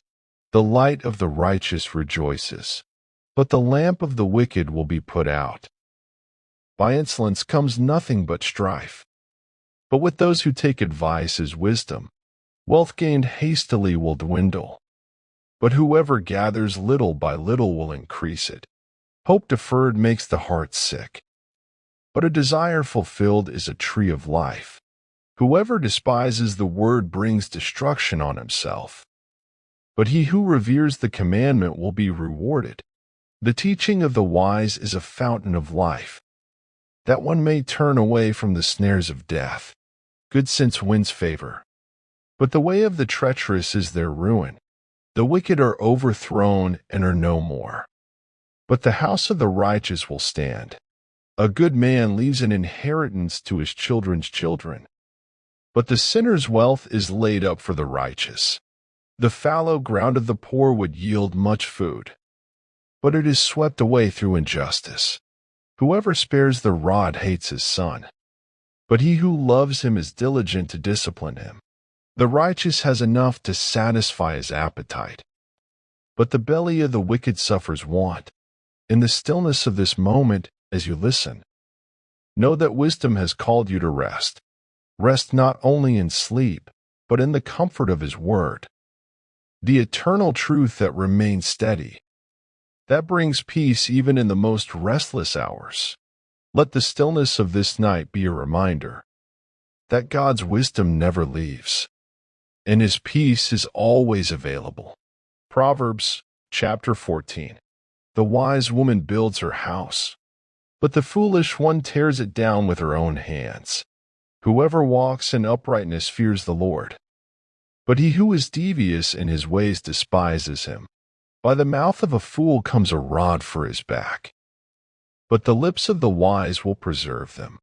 The light of the righteous rejoices, but the lamp of the wicked will be put out. By insolence comes nothing but strife, but with those who take advice is wisdom. Wealth gained hastily will dwindle, but whoever gathers little by little will increase it. Hope deferred makes the heart sick, but a desire fulfilled is a tree of life. Whoever despises the word brings destruction on himself, but he who reveres the commandment will be rewarded. The teaching of the wise is a fountain of life, that one may turn away from the snares of death. Good sense wins favor, but the way of the treacherous is their ruin. The wicked are overthrown and are no more, but the house of the righteous will stand. A good man leaves an inheritance to his children's children, but the sinner's wealth is laid up for the righteous. The fallow ground of the poor would yield much food, but it is swept away through injustice. Whoever spares the rod hates his son, but he who loves him is diligent to discipline him. The righteous has enough to satisfy his appetite, but the belly of the wicked suffers want. In the stillness of this moment, as you listen, know that wisdom has called you to rest. Rest not only in sleep, but in the comfort of His word, the eternal truth that remains steady, that brings peace even in the most restless hours. Let the stillness of this night be a reminder that God's wisdom never leaves, and His peace is always available. Proverbs chapter 14. The wise woman builds her house, but the foolish one tears it down with her own hands. Whoever walks in uprightness fears the Lord, but he who is devious in his ways despises Him. By the mouth of a fool comes a rod for his back, but the lips of the wise will preserve them.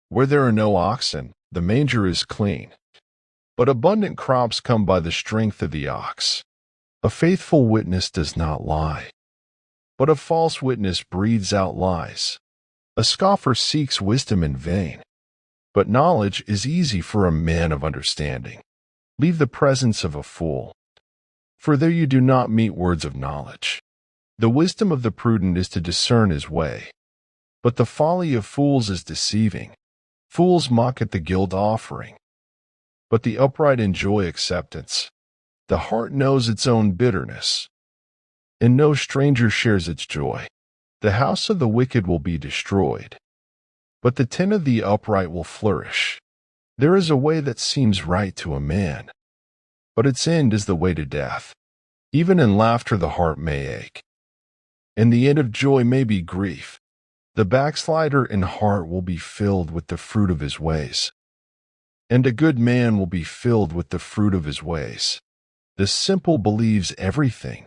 Where there are no oxen, the manger is clean, but abundant crops come by the strength of the ox. A faithful witness does not lie, but a false witness breathes out lies. A scoffer seeks wisdom in vain, but knowledge is easy for a man of understanding. Leave the presence of a fool, for there you do not meet words of knowledge. The wisdom of the prudent is to discern his way, but the folly of fools is deceiving. Fools mock at the guilt offering, but the upright enjoy acceptance. The heart knows its own bitterness, and no stranger shares its joy. The house of the wicked will be destroyed, but the tent of the upright will flourish. There is a way that seems right to a man, but its end is the way to death. Even in laughter the heart may ache, and the end of joy may be grief. The backslider in heart will be filled with the fruit of his ways, and a good man will be filled with the fruit of his ways. The simple believes everything,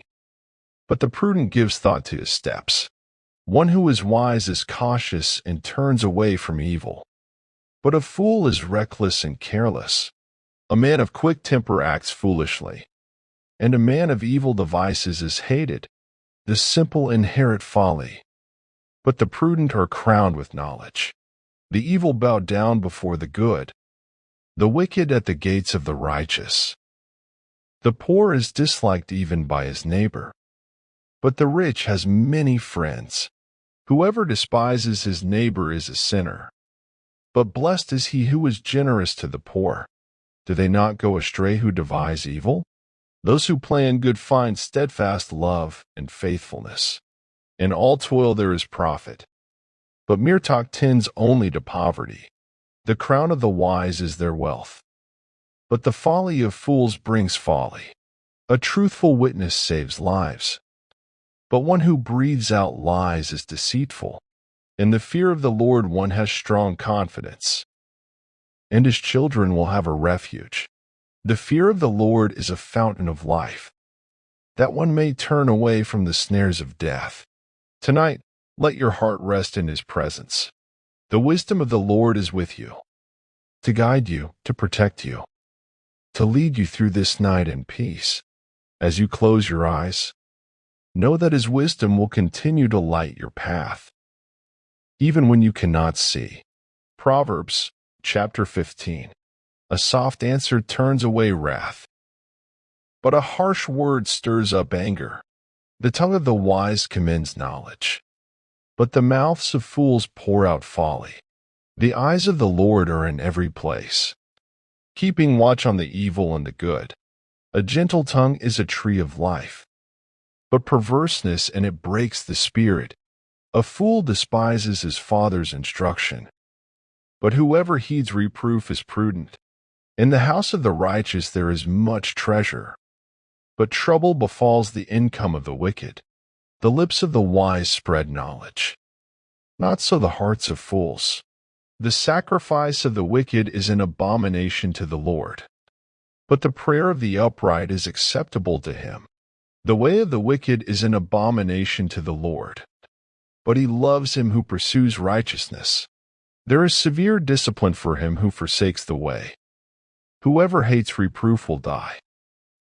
but the prudent gives thought to his steps. One who is wise is cautious and turns away from evil, but a fool is reckless and careless. A man of quick temper acts foolishly, and a man of evil devices is hated. The simple inherit folly, but the prudent are crowned with knowledge. The evil bow down before the good, the wicked at the gates of the righteous. The poor is disliked even by his neighbor, but the rich has many friends. Whoever despises his neighbor is a sinner, but blessed is he who is generous to the poor. Do they not go astray who devise evil? Those who plan good find steadfast love and faithfulness. In all toil there is profit, but mere talk tends only to poverty. The crown of the wise is their wealth, but the folly of fools brings folly. A truthful witness saves lives, but one who breathes out lies is deceitful. In the fear of the Lord one has strong confidence, and his children will have a refuge. The fear of the Lord is a fountain of life, that one may turn away from the snares of death. Tonight, let your heart rest in his presence. The wisdom of the Lord is with you, to guide you, to protect you, to lead you through this night in peace. As you close your eyes, know that his wisdom will continue to light your path, even when you cannot see. Proverbs chapter 15. A soft answer turns away wrath, but a harsh word stirs up anger. The tongue of the wise commends knowledge, but the mouths of fools pour out folly. The eyes of the Lord are in every place, keeping watch on the evil and the good. A gentle tongue is a tree of life, but perverseness in it breaks the spirit. A fool despises his father's instruction, but whoever heeds reproof is prudent. In the house of the righteous there is much treasure, but trouble befalls the income of the wicked. The lips of the wise spread knowledge, not so the hearts of fools. The sacrifice of the wicked is an abomination to the Lord, but the prayer of the upright is acceptable to him. The way of the wicked is an abomination to the Lord, but he loves him who pursues righteousness. There is severe discipline for him who forsakes the way. Whoever hates reproof will die.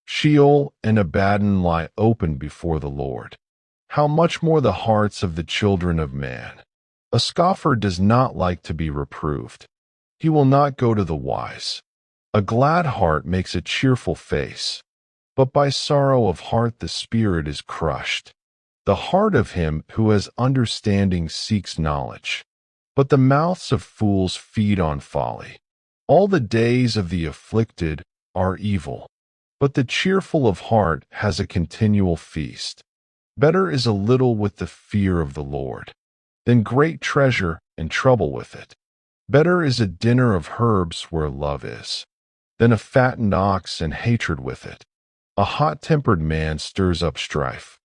Sheol and Abaddon lie open before the Lord. How much more the hearts of the children of man? A scoffer does not like to be reproved. He will not go to the wise. A glad heart makes a cheerful face, but by sorrow of heart the spirit is crushed. The heart of him who has understanding seeks knowledge, but the mouths of fools feed on folly. All the days of the afflicted are evil, but the cheerful of heart has a continual feast. Better is a little with the fear of the Lord than great treasure and trouble with it. Better is a dinner of herbs where love is, than a fattened ox and hatred with it. A hot-tempered man stirs up strife,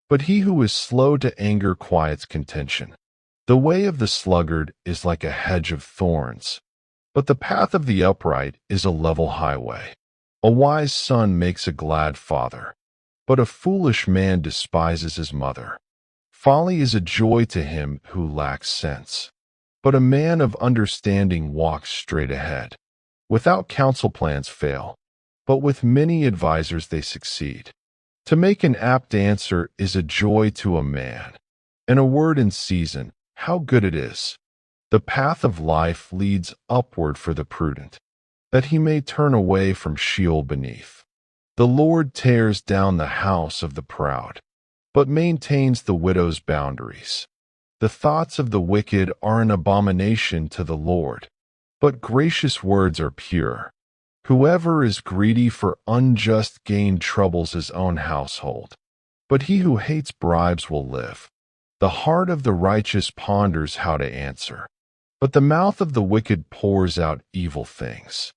but he who is slow to anger quiets contention. The way of the sluggard is like a hedge of thorns, but the path of the upright is a level highway. A wise son makes a glad father, but a foolish man despises his mother. Folly is a joy to him who lacks sense, but a man of understanding walks straight ahead. Without counsel plans fail, but with many advisers they succeed. To make an apt answer is a joy to a man, and a word in season, how good it is. The path of life leads upward for the prudent, that he may turn away from Sheol beneath. The Lord tears down the house of the proud, but maintains the widow's boundaries. The thoughts of the wicked are an abomination to the Lord, but gracious words are pure. Whoever is greedy for unjust gain troubles his own household, but he who hates bribes will live. The heart of the righteous ponders how to answer, but the mouth of the wicked pours out evil things.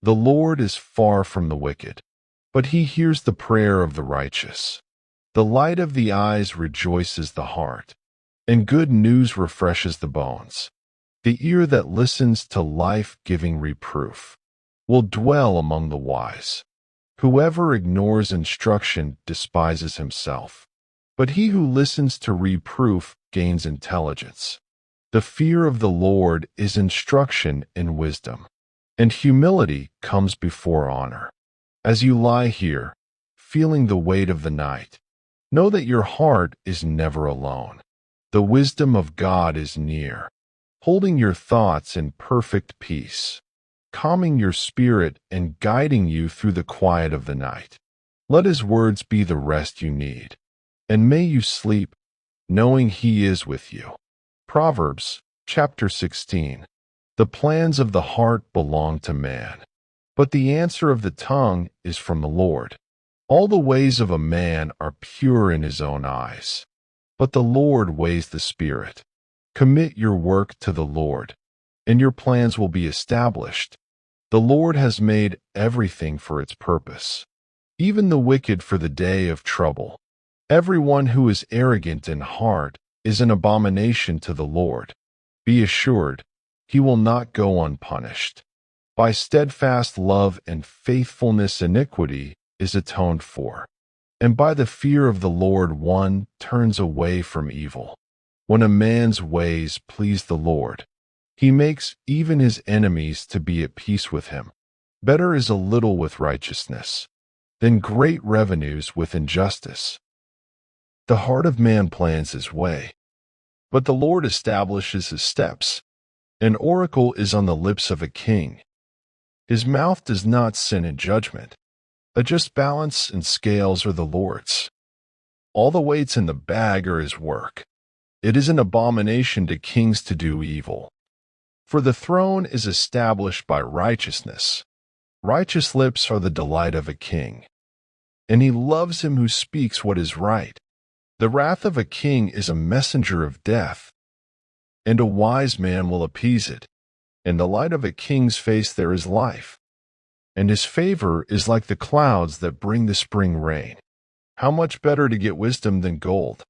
The Lord is far from the wicked, but he hears the prayer of the righteous. The light of the eyes rejoices the heart, and good news refreshes the bones. The ear that listens to life-giving reproof will dwell among the wise. Whoever ignores instruction despises himself, but he who listens to reproof gains intelligence. The fear of the Lord is instruction in wisdom, and humility comes before honor. As you lie here, feeling the weight of the night, know that your heart is never alone. The wisdom of God is near, holding your thoughts in perfect peace, calming your spirit and guiding you through the quiet of the night. Let his words be the rest you need, and may you sleep knowing he is with you. Proverbs chapter 16. The plans of the heart belong to man, but the answer of the tongue is from the Lord. All the ways of a man are pure in his own eyes, but the Lord weighs the spirit. Commit your work to the Lord, and your plans will be established. The Lord has made everything for its purpose, even the wicked for the day of trouble. Everyone who is arrogant in heart is an abomination to the Lord. Be assured, he will not go unpunished. By steadfast love and faithfulness iniquity is atoned for, and by the fear of the Lord one turns away from evil. When a man's ways please the Lord, he makes even his enemies to be at peace with him. Better is a little with righteousness than great revenues with injustice. The heart of man plans his way, but the Lord establishes his steps. An oracle is on the lips of a king. His mouth does not sin in judgment. A just balance and scales are the Lord's. All the weights in the bag are his work. It is an abomination to kings to do evil. For the throne is established by righteousness. Righteous lips are the delight of a king, and he loves him who speaks what is right. The wrath of a king is a messenger of death, and a wise man will appease it. In the light of a king's face there is life, and his favor is like the clouds that bring the spring rain. How much better to get wisdom than gold?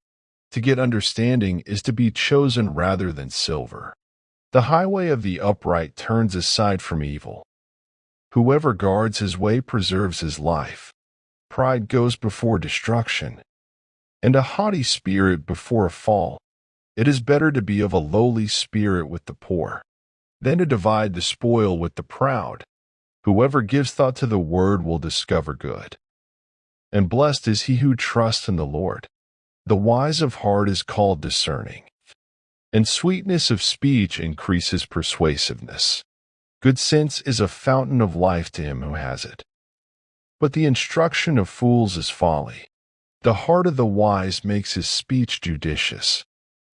To get understanding is to be chosen rather than silver. The highway of the upright turns aside from evil. Whoever guards his way preserves his life. Pride goes before destruction, and a haughty spirit before a fall. It is better to be of a lowly spirit with the poor than to divide the spoil with the proud. Whoever gives thought to the word will discover good, and blessed is he who trusts in the Lord. The wise of heart is called discerning, and sweetness of speech increases persuasiveness. Good sense is a fountain of life to him who has it, but the instruction of fools is folly. The heart of the wise makes his speech judicious,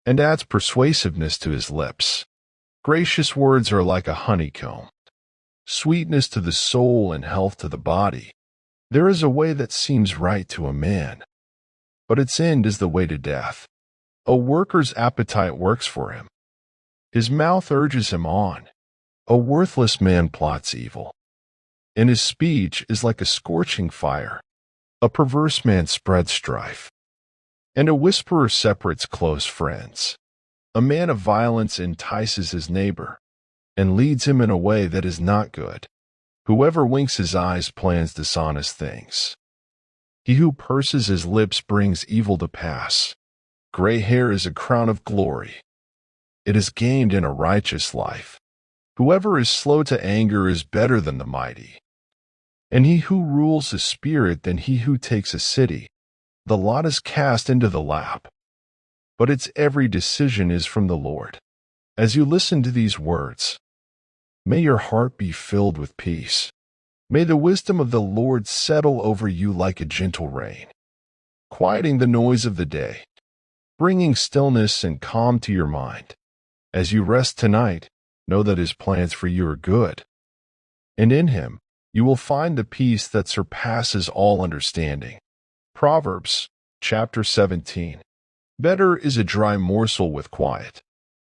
and adds persuasiveness to his lips. Gracious words are like a honeycomb, sweetness to the soul and health to the body. There is a way that seems right to a man, but its end is the way to death. A worker's appetite works for him. His mouth urges him on. A worthless man plots evil, and his speech is like a scorching fire. A perverse man spreads strife, and a whisperer separates close friends. A man of violence entices his neighbor, and leads him in a way that is not good. Whoever winks his eyes plans dishonest things, He who purses his lips brings evil to pass. Gray hair is a crown of glory. It is gained in a righteous life. Whoever is slow to anger is better than the mighty, and he who rules his spirit than he who takes a city. The lot is cast into the lap, but its every decision is from the Lord. As you listen to these words, may your heart be filled with peace. May the wisdom of the Lord settle over you like a gentle rain, quieting the noise of the day, bringing stillness and calm to your mind. As you rest tonight, know that His plans for you are good, and in Him you will find the peace that surpasses all understanding. Proverbs chapter 17. Better is a dry morsel with quiet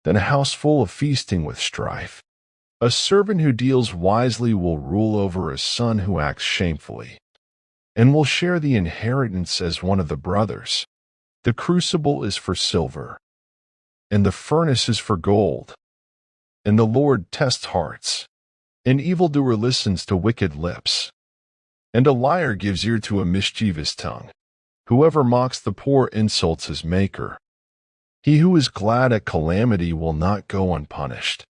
than a house full of feasting with strife. A servant who deals wisely will rule over a son who acts shamefully, and will share the inheritance as one of the brothers. The crucible is for silver, and the furnace is for gold, and the Lord tests hearts. An evildoer listens to wicked lips, and a liar gives ear to a mischievous tongue. Whoever mocks the poor insults his Maker. He who is glad at calamity will not go unpunished.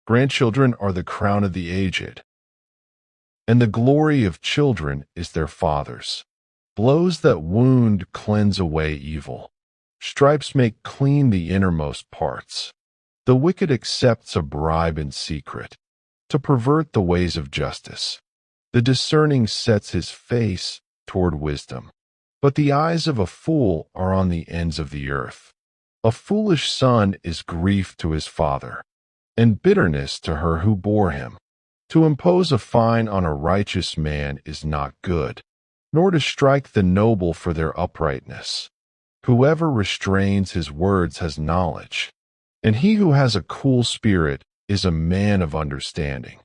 Grandchildren are the crown of the aged, and the glory of children is their fathers. Blows that wound cleanse away evil. Stripes make clean the innermost parts. The wicked accepts a bribe in secret, to pervert the ways of justice. The discerning sets his face toward wisdom, but the eyes of a fool are on the ends of the earth. A foolish son is grief to his father, and bitterness to her who bore him. To impose a fine on a righteous man is not good, nor to strike the noble for their uprightness. Whoever restrains his words has knowledge, and he who has a cool spirit is a man of understanding.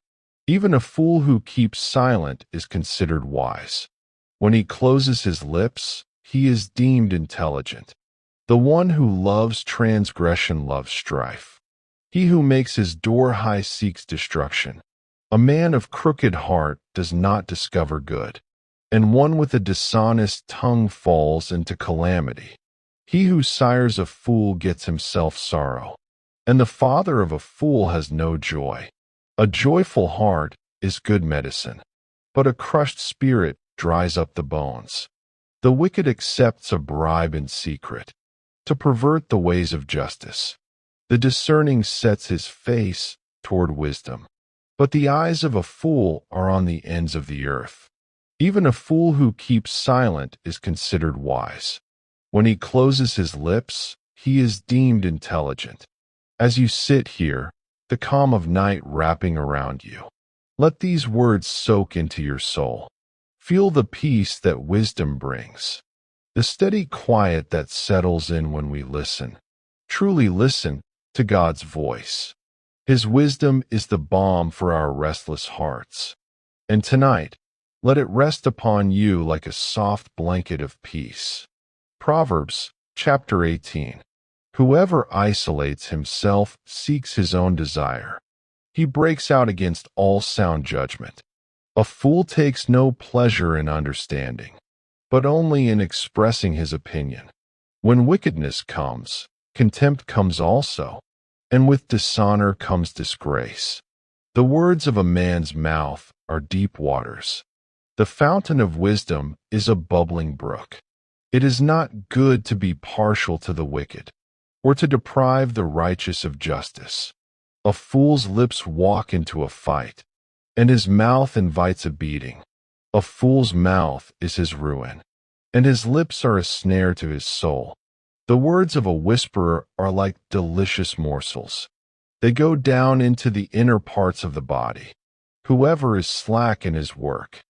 Even a fool who keeps silent is considered wise. When he closes his lips, he is deemed intelligent. The one who loves transgression loves strife. He who makes his door high seeks destruction. A man of crooked heart does not discover good, and one with a dishonest tongue falls into calamity. He who sires a fool gets himself sorrow, and the father of a fool has no joy. A joyful heart is good medicine, but a crushed spirit dries up the bones. The wicked accepts a bribe in secret, to pervert the ways of justice. The discerning sets his face toward wisdom, but the eyes of a fool are on the ends of the earth. Even a fool who keeps silent is considered wise. When he closes his lips, he is deemed intelligent. As you sit here, the calm of night wrapping around you, let these words soak into your soul. Feel the peace that wisdom brings, the steady quiet that settles in when we listen. Truly listen to God's voice. His wisdom is the balm for our restless hearts. And tonight, let it rest upon you like a soft blanket of peace. Proverbs chapter 18. Whoever isolates himself seeks his own desire. He breaks out against all sound judgment. A fool takes no pleasure in understanding, but only in expressing his opinion. When wickedness comes, contempt comes also, and with dishonor comes disgrace. The words of a man's mouth are deep waters. The fountain of wisdom is a bubbling brook. It is not good to be partial to the wicked, or to deprive the righteous of justice. A fool's lips walk into a fight, and his mouth invites a beating. A fool's mouth is his ruin, and his lips are a snare to his soul. The words of a whisperer are like delicious morsels. They go down into the inner parts of the body. Whoever is slack in his work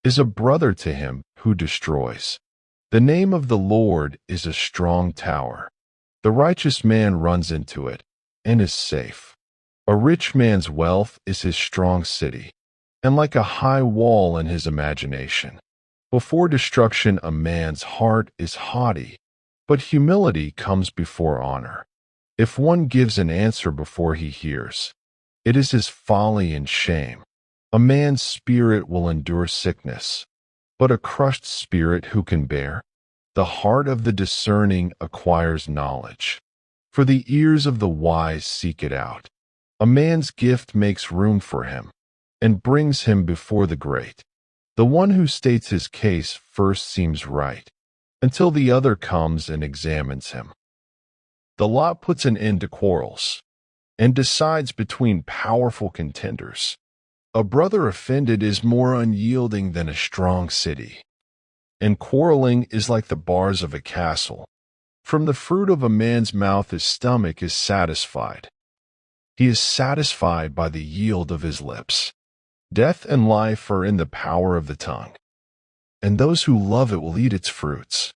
is a brother to him who destroys. The name of the Lord is a strong tower. The righteous man runs into it and is safe. A rich man's wealth is his strong city, and like a high wall in his imagination. Before destruction a man's heart is haughty, but humility comes before honor. If one gives an answer before he hears, it is his folly and shame. A man's spirit will endure sickness, but a crushed spirit who can bear? The heart of the discerning acquires knowledge, for the ears of the wise seek it out. A man's gift makes room for him, and brings him before the great. The one who states his case first seems right, until the other comes and examines him. The lot puts an end to quarrels, and decides between powerful contenders. A brother offended is more unyielding than a strong city, and quarreling is like the bars of a castle. From the fruit of a man's mouth his stomach is satisfied. He is satisfied by the yield of his lips. Death and life are in the power of the tongue, and those who love it will eat its fruits.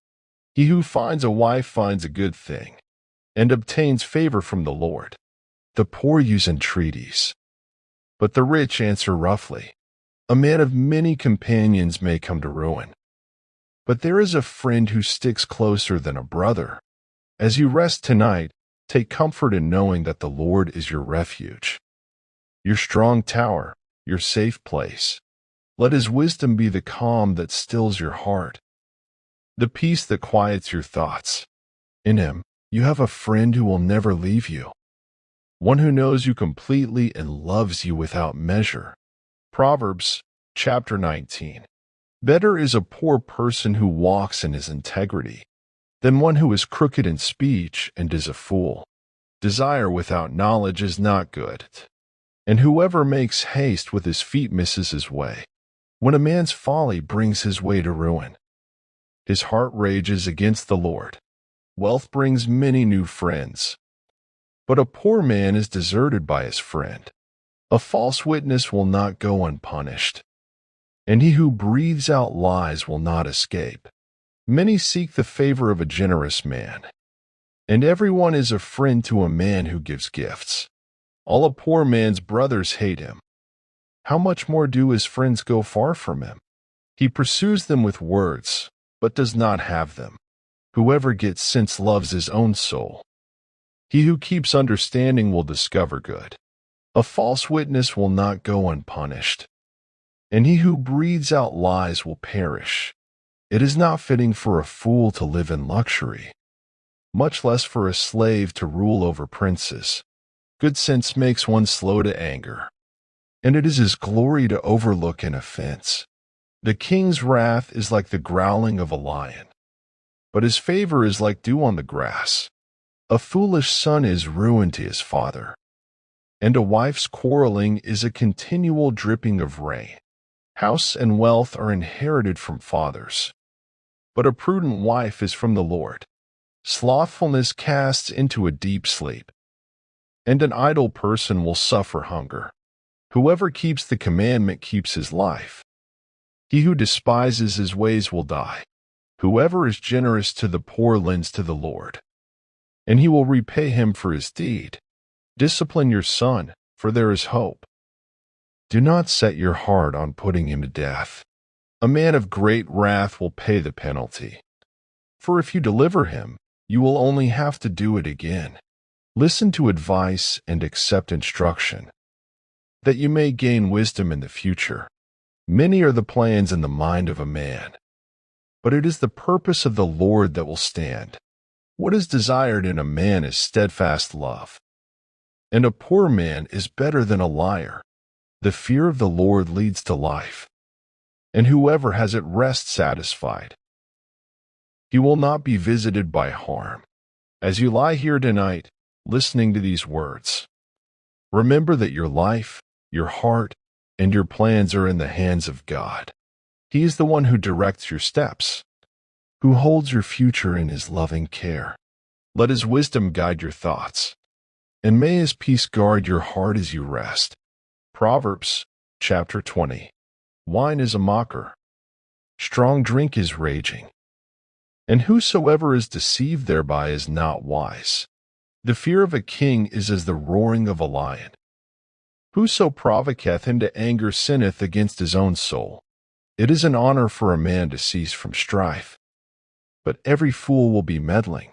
He who finds a wife finds a good thing, and obtains favor from the Lord. The poor use entreaties, but the rich answer roughly. A man of many companions may come to ruin, but there is a friend who sticks closer than a brother. As you rest tonight, take comfort in knowing that the Lord is your refuge, your strong tower, your safe place. Let his wisdom be the calm that stills your heart, the peace that quiets your thoughts. In him, you have a friend who will never leave you, one who knows you completely and loves you without measure. Proverbs chapter 19. Better is a poor person who walks in his integrity than one who is crooked in speech and is a fool. Desire without knowledge is not good, and whoever makes haste with his feet misses his way. When a man's folly brings his way to ruin, his heart rages against the Lord. Wealth brings many new friends, but a poor man is deserted by his friend. A false witness will not go unpunished, and he who breathes out lies will not escape. Many seek the favor of a generous man, and everyone is a friend to a man who gives gifts. All a poor man's brothers hate him. How much more do his friends go far from him? He pursues them with words, but does not have them. Whoever gets sense loves his own soul. He who keeps understanding will discover good. A false witness will not go unpunished, and he who breathes out lies will perish. It is not fitting for a fool to live in luxury, much less for a slave to rule over princes. Good sense makes one slow to anger, and it is his glory to overlook an offense. The king's wrath is like the growling of a lion, but his favor is like dew on the grass. A foolish son is ruin to his father, and a wife's quarreling is a continual dripping of rain. House and wealth are inherited from fathers, but a prudent wife is from the Lord. Slothfulness casts into a deep sleep, and an idle person will suffer hunger. Whoever keeps the commandment keeps his life. He who despises his ways will die. Whoever is generous to the poor lends to the Lord, and he will repay him for his deed. Discipline your son, for there is hope. Do not set your heart on putting him to death. A man of great wrath will pay the penalty. For if you deliver him, you will only have to do it again. Listen to advice and accept instruction, that you may gain wisdom in the future. Many are the plans in the mind of a man, but it is the purpose of the Lord that will stand. What is desired in a man is steadfast love, and a poor man is better than a liar. The fear of the Lord leads to life, and whoever has it rests satisfied. He will not be visited by harm. As you lie here tonight, listening to these words, remember that your life, your heart, and your plans are in the hands of God. He is the one who directs your steps, who holds your future in his loving care. Let his wisdom guide your thoughts, and may his peace guard your heart as you rest. Proverbs chapter 20. Wine is a mocker, strong drink is raging, and whosoever is deceived thereby is not wise. The fear of a king is as the roaring of a lion. Whoso provoketh him to anger sinneth against his own soul. It is an honor for a man to cease from strife, but every fool will be meddling.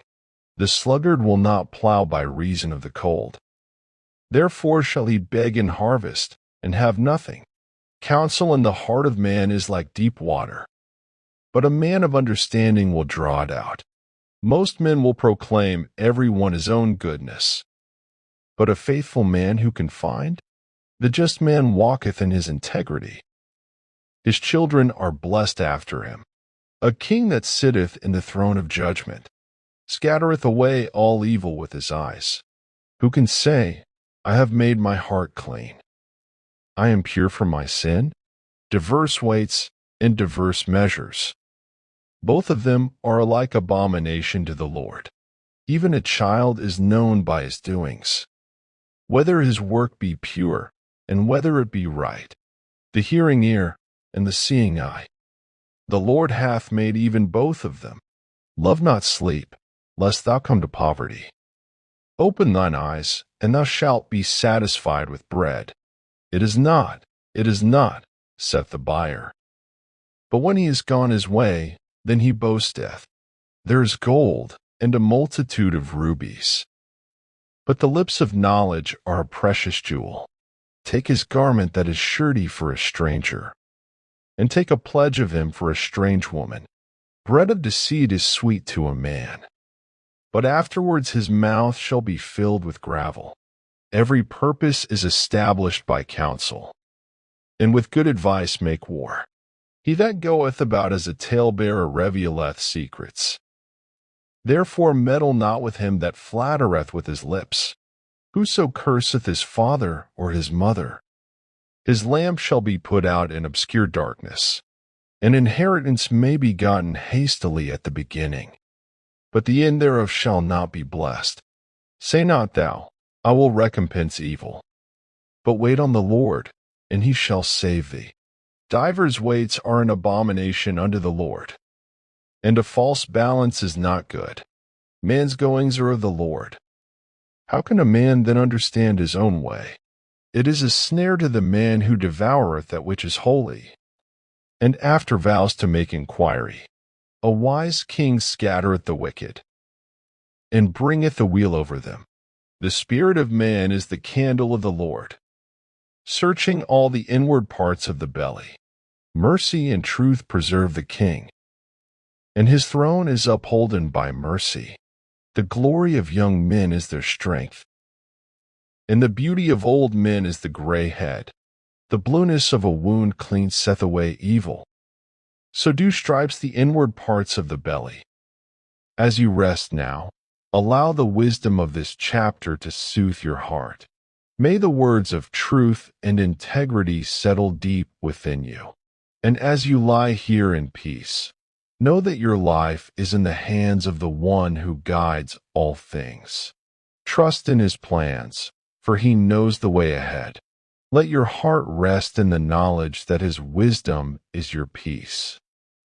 The sluggard will not plow by reason of the cold. Therefore shall he beg in harvest, and have nothing. Counsel in the heart of man is like deep water, but a man of understanding will draw it out. Most men will proclaim every one his own goodness, but a faithful man who can find? The just man walketh in his integrity. His children are blessed after him. A king that sitteth in the throne of judgment scattereth away all evil with his eyes. Who can say, I have made my heart clean? I am pure from my sin? Diverse weights and diverse measures. Both of them are alike abomination to the Lord. Even a child is known by his doings. Whether his work be pure, and whether it be right, the hearing ear and the seeing eye. The Lord hath made even both of them. Love not sleep, lest thou come to poverty. Open thine eyes, and thou shalt be satisfied with bread. It is not, saith the buyer. But when he is gone his way, then he boasteth, There is gold, and a multitude of rubies. But the lips of knowledge are a precious jewel. Take his garment that is surety for a stranger, and take a pledge of him for a strange woman. Bread of deceit is sweet to a man, but afterwards his mouth shall be filled with gravel. Every purpose is established by counsel, and with good advice make war. He that goeth about as a talebearer revealeth secrets. Therefore meddle not with him that flattereth with his lips. Whoso curseth his father or his mother, his lamp shall be put out in obscure darkness. An inheritance may be gotten hastily at the beginning, but the end thereof shall not be blessed. Say not thou, I will recompense evil. But wait on the Lord, and he shall save thee. Divers weights are an abomination unto the Lord, and a false balance is not good. Man's goings are of the Lord. How can a man then understand his own way? It is a snare to the man who devoureth that which is holy, and after vows to make inquiry. A wise king scattereth the wicked, and bringeth the wheel over them. The spirit of man is the candle of the Lord, searching all the inward parts of the belly. Mercy and truth preserve the king, and his throne is upholden by mercy. The glory of young men is their strength, and the beauty of old men is the gray head. The blueness of a wound cleanseth away evil. So do stripes the inward parts of the belly. As you rest now, allow the wisdom of this chapter to soothe your heart. May the words of truth and integrity settle deep within you. And as you lie here in peace, know that your life is in the hands of the one who guides all things. Trust in his plans, for he knows the way ahead. Let your heart rest in the knowledge that his wisdom is your peace,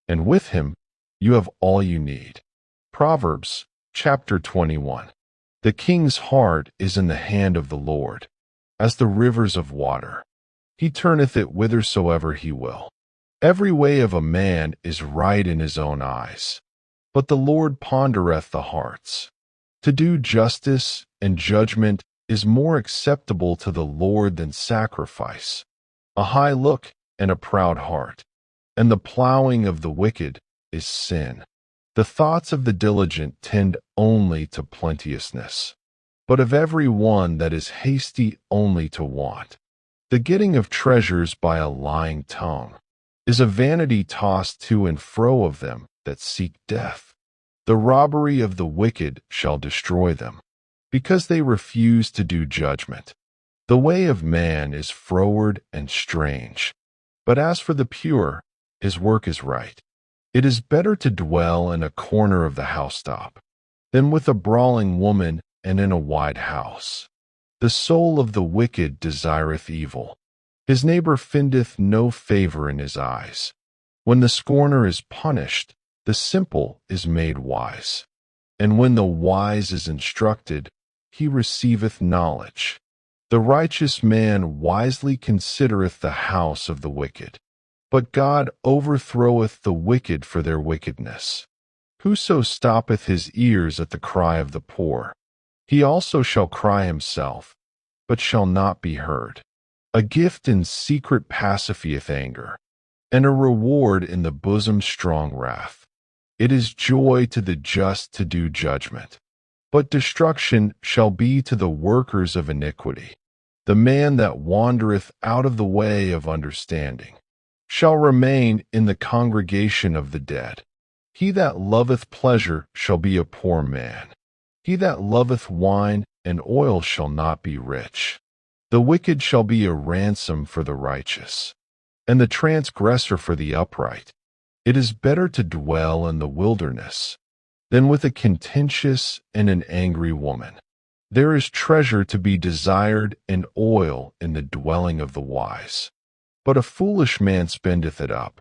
and with him you have all you need. Proverbs chapter 21. The king's heart is in the hand of the Lord, as the rivers of water. He turneth it whithersoever he will. Every way of a man is right in his own eyes, but the Lord pondereth the hearts. To do justice and judgment is more acceptable to the Lord than sacrifice, a high look and a proud heart, and the plowing of the wicked is sin. The thoughts of the diligent tend only to plenteousness, but of every one that is hasty only to want. The getting of treasures by a lying tongue is a vanity tossed to and fro of them that seek death. The robbery of the wicked shall destroy them, because they refuse to do judgment. The way of man is froward and strange, but as for the pure, his work is right. It is better to dwell in a corner of the housetop than with a brawling woman and in a wide house. The soul of the wicked desireth evil. His neighbor findeth no favor in his eyes. When the scorner is punished, the simple is made wise. And when the wise is instructed, he receiveth knowledge. The righteous man wisely considereth the house of the wicked, but God overthroweth the wicked for their wickedness. Whoso stoppeth his ears at the cry of the poor, he also shall cry himself, but shall not be heard. A gift in secret pacifieth anger, and a reward in the bosom's strong wrath. It is joy to the just to do judgment, but destruction shall be to the workers of iniquity. The man that wandereth out of the way of understanding shall remain in the congregation of the dead. He that loveth pleasure shall be a poor man. He that loveth wine and oil shall not be rich. The wicked shall be a ransom for the righteous, and the transgressor for the upright. It is better to dwell in the wilderness than with a contentious and an angry woman. There is treasure to be desired and oil in the dwelling of the wise, but a foolish man spendeth it up.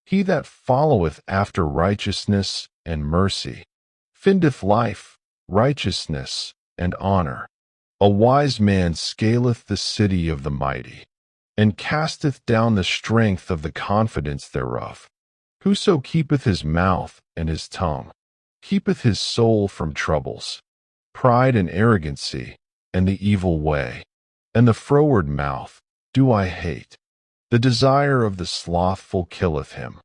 He that followeth after righteousness and mercy findeth life, righteousness, and honor. A wise man scaleth the city of the mighty, and casteth down the strength of the confidence thereof. Whoso keepeth his mouth and his tongue keepeth his soul from troubles. Pride and arrogancy, and the evil way, and the froward mouth do I hate. The desire of the slothful killeth him,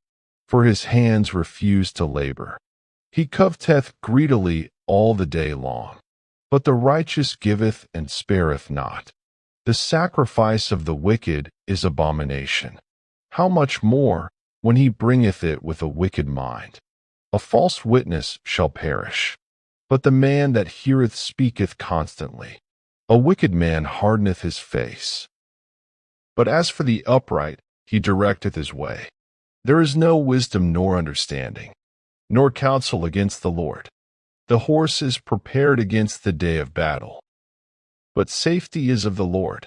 for his hands refuse to labor. He coveteth greedily all the day long, but the righteous giveth and spareth not. The sacrifice of the wicked is abomination. How much more when he bringeth it with a wicked mind? A false witness shall perish, but the man that heareth speaketh constantly. A wicked man hardeneth his face, but as for the upright, he directeth his way. There is no wisdom nor understanding, nor counsel against the Lord. The horse is prepared against the day of battle, but safety is of the Lord.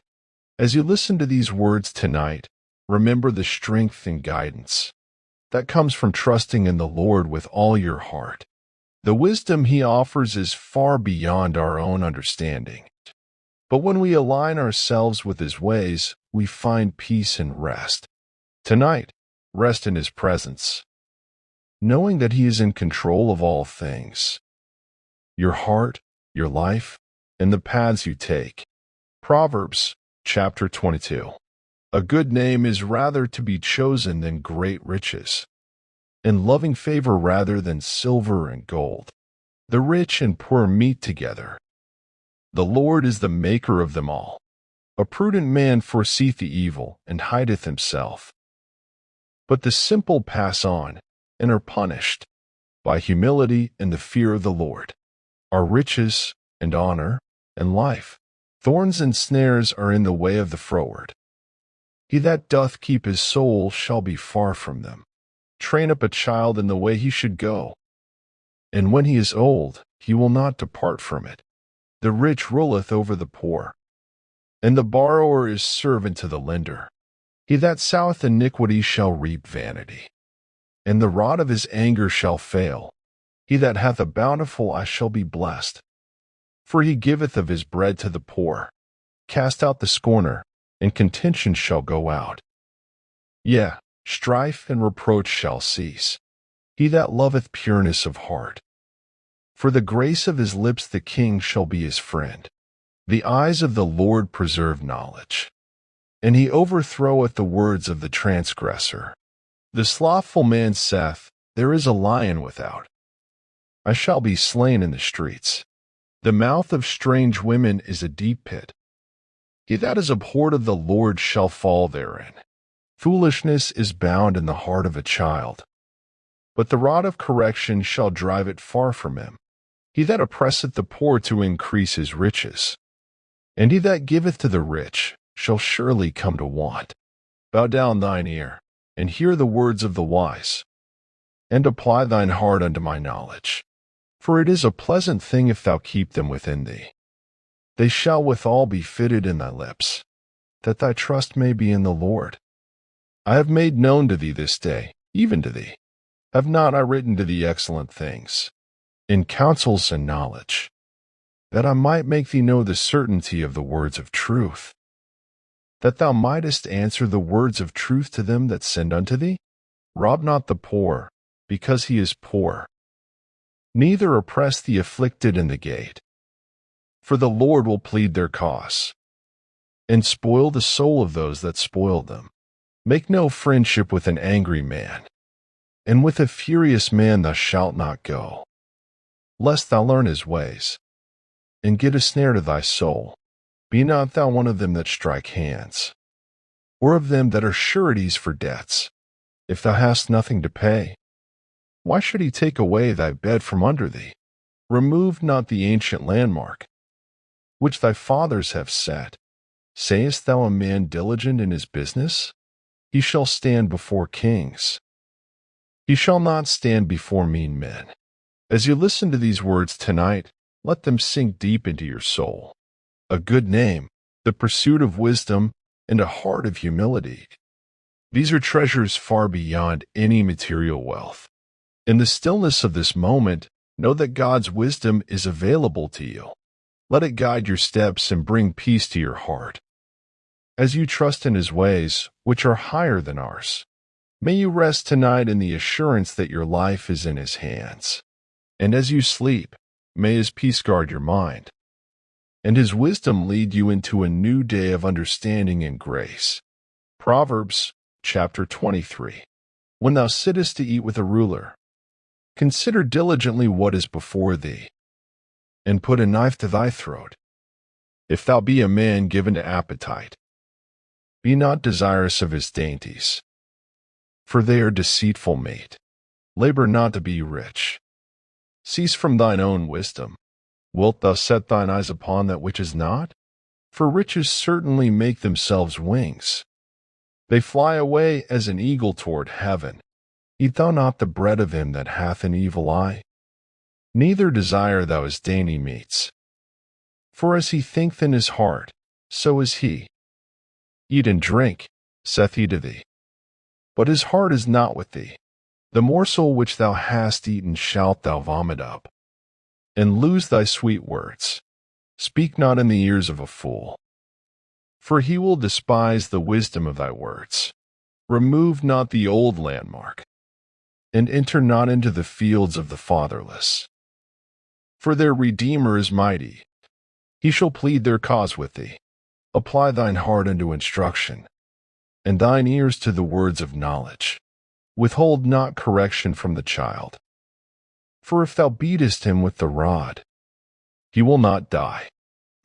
As you listen to these words tonight, remember the strength and guidance that comes from trusting in the Lord with all your heart. The wisdom he offers is far beyond our own understanding. But when we align ourselves with his ways, we find peace and rest. Tonight, rest in his presence, knowing that he is in control of all things. Your heart, your life, and the paths you take. Proverbs chapter 22. A good name is rather to be chosen than great riches, and loving favor rather than silver and gold. The rich and poor meet together. The Lord is the maker of them all. A prudent man foreseeth the evil, and hideth himself. But the simple pass on, and are punished. By humility and the fear of the Lord are riches, and honor, and life. Thorns and snares are in the way of the froward. He that doth keep his soul shall be far from them. Train up a child in the way he should go, and when he is old, he will not depart from it. The rich ruleth over the poor, and the borrower is servant to the lender. He that soweth iniquity shall reap vanity, and the rod of his anger shall fail. He that hath a bountiful eye shall be blessed. For he giveth of his bread to the poor. Cast out the scorner, and contention shall go out. Yea, strife and reproach shall cease. He that loveth pureness of heart. For the grace of his lips the king shall be his friend. The eyes of the Lord preserve knowledge, and he overthroweth the words of the transgressor. The slothful man saith, There is a lion without. I shall be slain in the streets. The mouth of strange women is a deep pit. He that is abhorred of the Lord shall fall therein. Foolishness is bound in the heart of a child, but the rod of correction shall drive it far from him. He that oppresseth the poor to increase his riches, and he that giveth to the rich shall surely come to want. Bow down thine ear, and hear the words of the wise, and apply thine heart unto my knowledge. For it is a pleasant thing if thou keep them within thee. They shall withal be fitted in thy lips, that thy trust may be in the Lord. I have made known to thee this day, even to thee. Have not I written to thee excellent things, in counsels and knowledge, that I might make thee know the certainty of the words of truth, that thou mightest answer the words of truth to them that send unto thee? Rob not the poor, because he is poor, neither oppress the afflicted in the gate. For the Lord will plead their cause, and spoil the soul of those that spoil them. Make no friendship with an angry man, and with a furious man thou shalt not go, lest thou learn his ways, and get a snare to thy soul. Be not thou one of them that strike hands, or of them that are sureties for debts, if thou hast nothing to pay. Why should he take away thy bed from under thee? Remove not the ancient landmark, which thy fathers have set. Sayest thou a man diligent in his business? He shall stand before kings. He shall not stand before mean men. As you listen to these words tonight, let them sink deep into your soul. A good name, the pursuit of wisdom, and a heart of humility. These are treasures far beyond any material wealth. In the stillness of this moment, know that God's wisdom is available to you. Let it guide your steps and bring peace to your heart. As you trust in His ways, which are higher than ours, may you rest tonight in the assurance that your life is in His hands. And as you sleep, may His peace guard your mind, and His wisdom lead you into a new day of understanding and grace. Proverbs chapter 23. When thou sittest to eat with a ruler, consider diligently what is before thee, and put a knife to thy throat. If thou be a man given to appetite, be not desirous of his dainties, for they are deceitful meat. Labor not to be rich. Cease from thine own wisdom. Wilt thou set thine eyes upon that which is not? For riches certainly make themselves wings. They fly away as an eagle toward heaven. Eat thou not the bread of him that hath an evil eye, neither desire thou his dainty meats. For as he thinketh in his heart, so is he. Eat and drink, saith he to thee, but his heart is not with thee. The morsel which thou hast eaten shalt thou vomit up, and lose thy sweet words. Speak not in the ears of a fool, for he will despise the wisdom of thy words. Remove not the old landmark, and enter not into the fields of the fatherless. For their Redeemer is mighty. He shall plead their cause with thee. Apply thine heart unto instruction, and thine ears to the words of knowledge. Withhold not correction from the child. For if thou beatest him with the rod, he will not die.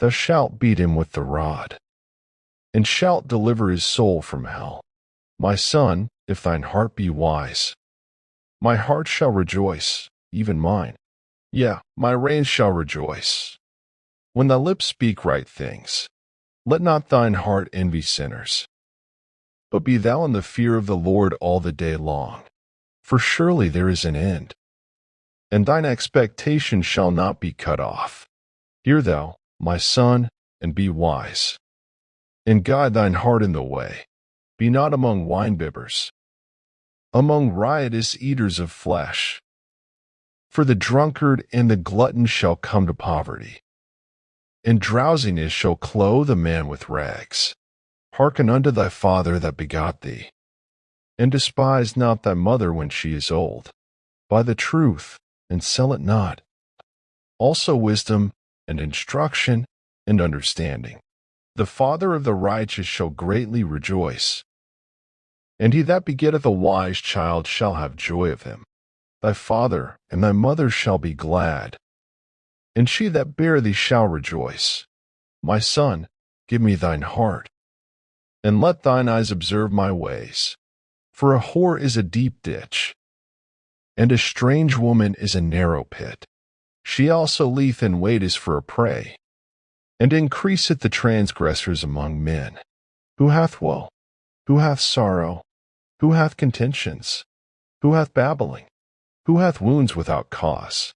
Thou shalt beat him with the rod, and shalt deliver his soul from hell. My son, if thine heart be wise, my heart shall rejoice, even mine. Yea, my reins shall rejoice. When thy lips speak right things, let not thine heart envy sinners. But be thou in the fear of the Lord all the day long, for surely there is an end, and thine expectation shall not be cut off. Hear thou, my son, and be wise, and guide thine heart in the way. Be not among winebibbers, among riotous eaters of flesh. For the drunkard and the glutton shall come to poverty, and drowsiness shall clothe a man with rags. Hearken unto thy father that begot thee, and despise not thy mother when she is old. Buy the truth, and sell it not. Also wisdom, and instruction, and understanding. The father of the righteous shall greatly rejoice, and he that begetteth a wise child shall have joy of him. Thy father and thy mother shall be glad, and she that bare thee shall rejoice. My son, give me thine heart, and let thine eyes observe my ways. For a whore is a deep ditch, and a strange woman is a narrow pit. She also lieth in wait as for a prey, and increaseth the transgressors among men. Who hath woe? Who hath sorrow? Who hath contentions? Who hath babbling? Who hath wounds without cause?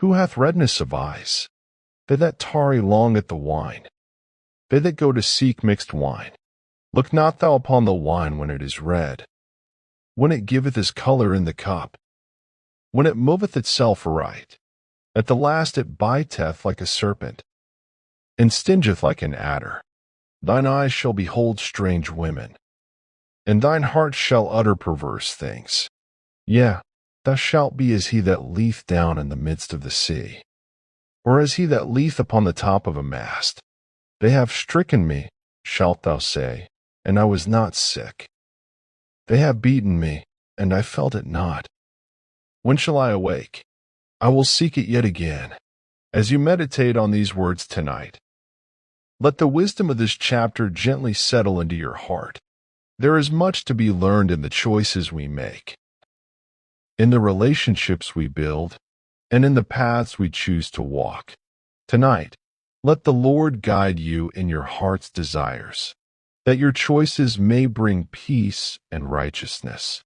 Who hath redness of eyes? They that tarry long at the wine, they that go to seek mixed wine. Look not thou upon the wine when it is red, when it giveth his color in the cup, when it moveth itself aright. At the last it biteth like a serpent, and stingeth like an adder. Thine eyes shall behold strange women, and thine heart shall utter perverse things. Yea, thou shalt be as he that leeth down in the midst of the sea, or as he that leeth upon the top of a mast. They have stricken me, shalt thou say, and I was not sick. They have beaten me, and I felt it not. When shall I awake? I will seek it yet again. As you meditate on these words tonight, let the wisdom of this chapter gently settle into your heart. There is much to be learned in the choices we make, in the relationships we build, and in the paths we choose to walk. Tonight, let the Lord guide you in your heart's desires, that your choices may bring peace and righteousness.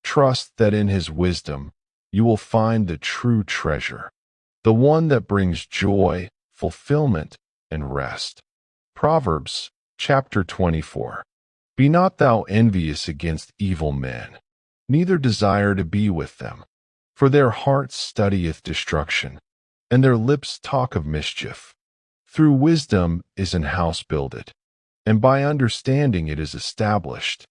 Trust that in His wisdom you will find the true treasure, the one that brings joy, fulfillment, and rest. Proverbs chapter 24. Be not thou envious against evil men, neither desire to be with them. For their heart studieth destruction, and their lips talk of mischief. Through wisdom is an house builded, and by understanding it is established,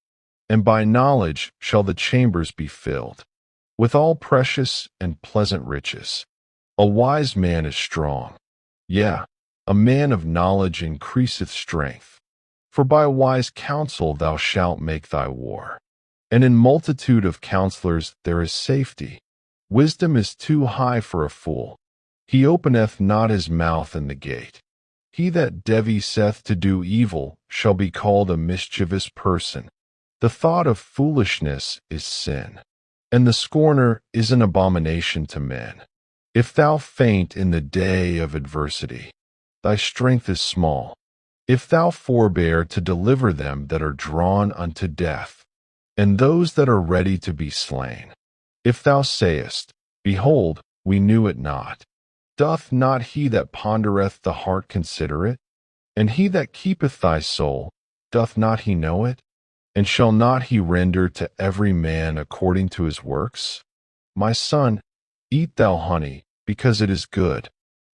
and by knowledge shall the chambers be filled, with all precious and pleasant riches. A wise man is strong, yea, a man of knowledge increaseth strength. For by wise counsel thou shalt make thy war, and in multitude of counselors there is safety. Wisdom is too high for a fool. He openeth not his mouth in the gate. He that deviseth to do evil shall be called a mischievous person. The thought of foolishness is sin, and the scorner is an abomination to men. If thou faint in the day of adversity, thy strength is small. If thou forbear to deliver them that are drawn unto death, and those that are ready to be slain, if thou sayest, Behold, we knew it not, doth not he that pondereth the heart consider it? And he that keepeth thy soul, doth not he know it? And shall not he render to every man according to his works? My son, eat thou honey, because it is good,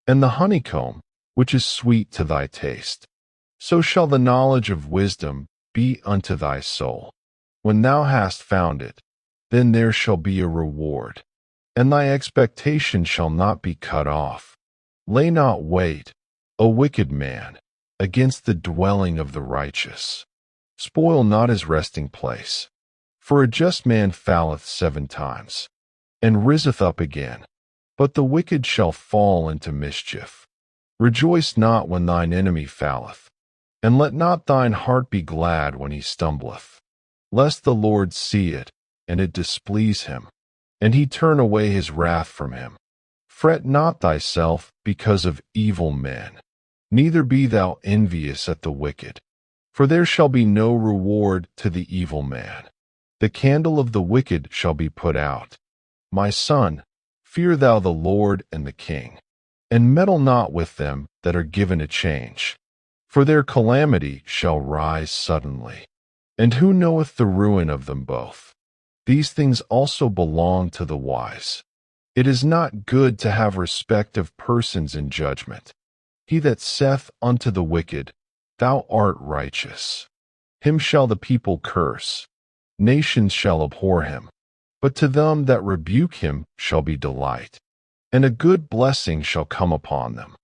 and the honeycomb, which is sweet to thy taste. So shall the knowledge of wisdom be unto thy soul. When thou hast found it, then there shall be a reward, and thy expectation shall not be cut off. Lay not wait, O wicked man, against the dwelling of the righteous. Spoil not his resting place. For a just man falleth 7 times, and riseth up again, but the wicked shall fall into mischief. Rejoice not when thine enemy falleth, and let not thine heart be glad when he stumbleth, lest the Lord see it, and it displease him, and he turn away his wrath from him. Fret not thyself because of evil men, neither be thou envious at the wicked, for there shall be no reward to the evil man. The candle of the wicked shall be put out. My son, fear thou the Lord and the king, and meddle not with them that are given a change, for their calamity shall rise suddenly. And who knoweth the ruin of them both? These things also belong to the wise. It is not good to have respect of persons in judgment. He that saith unto the wicked, Thou art righteous, him shall the people curse. Nations shall abhor him, but to them that rebuke him shall be delight, and a good blessing shall come upon them.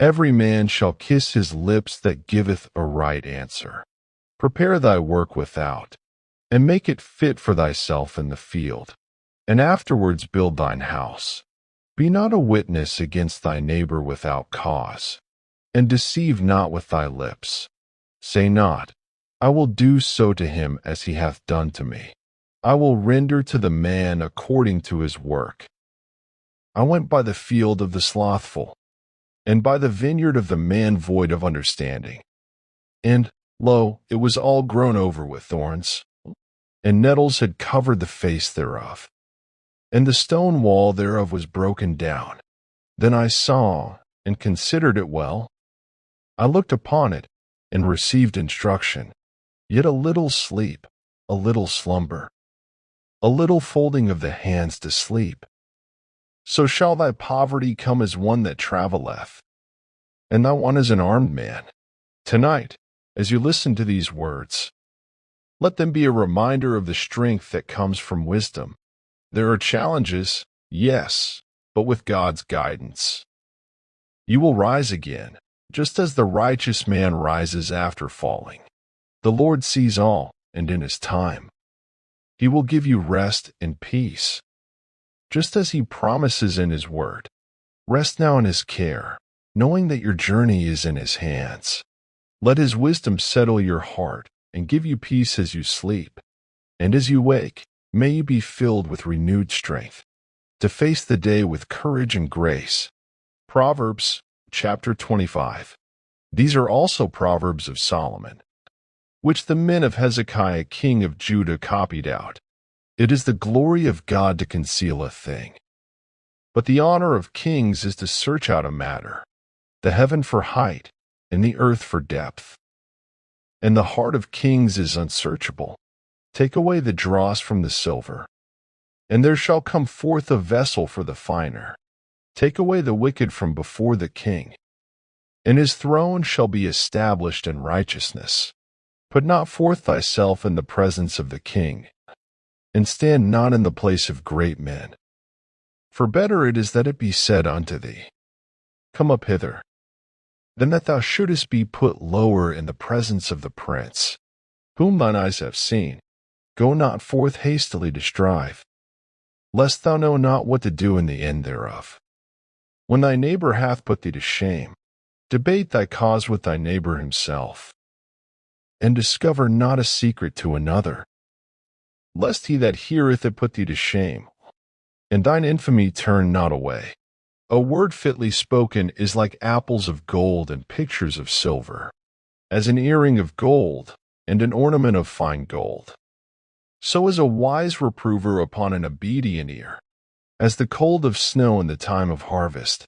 Every man shall kiss his lips that giveth a right answer. Prepare thy work without, and make it fit for thyself in the field, and afterwards build thine house. Be not a witness against thy neighbor without cause, and deceive not with thy lips. Say not, I will do so to him as he hath done to me. I will render to the man according to his work. I went by the field of the slothful, and by the vineyard of the man void of understanding. And, lo, it was all grown over with thorns, and nettles had covered the face thereof, and the stone wall thereof was broken down. Then I saw, and considered it well. I looked upon it, and received instruction. Yet a little sleep, a little slumber, a little folding of the hands to sleep. So shall thy poverty come as one that travelleth, and thy one as an armed man. Tonight, as you listen to these words, let them be a reminder of the strength that comes from wisdom. There are challenges, yes, but with God's guidance. You will rise again, just as the righteous man rises after falling. The Lord sees all, and in his time. He will give you rest and peace, just as He promises in His word. Rest now in His care, knowing that your journey is in His hands. Let His wisdom settle your heart and give you peace as you sleep. And as you wake, may you be filled with renewed strength to face the day with courage and grace. Proverbs chapter 25. These are also Proverbs of Solomon, which the men of Hezekiah king of Judah copied out. It is the glory of God to conceal a thing, but the honor of kings is to search out a matter, the heaven for height, and the earth for depth. And the heart of kings is unsearchable. Take away the dross from the silver, and there shall come forth a vessel for the finer. Take away the wicked from before the king, and his throne shall be established in righteousness. Put not forth thyself in the presence of the king, and stand not in the place of great men. For better it is that it be said unto thee, Come up hither, than that thou shouldest be put lower in the presence of the prince, whom thine eyes have seen. Go not forth hastily to strive, lest thou know not what to do in the end thereof. When thy neighbor hath put thee to shame, debate thy cause with thy neighbor himself, and discover not a secret to another, lest he that heareth it put thee to shame, and thine infamy turn not away. A word fitly spoken is like apples of gold and pictures of silver, as an earring of gold and an ornament of fine gold. So is a wise reprover upon an obedient ear, as the cold of snow in the time of harvest.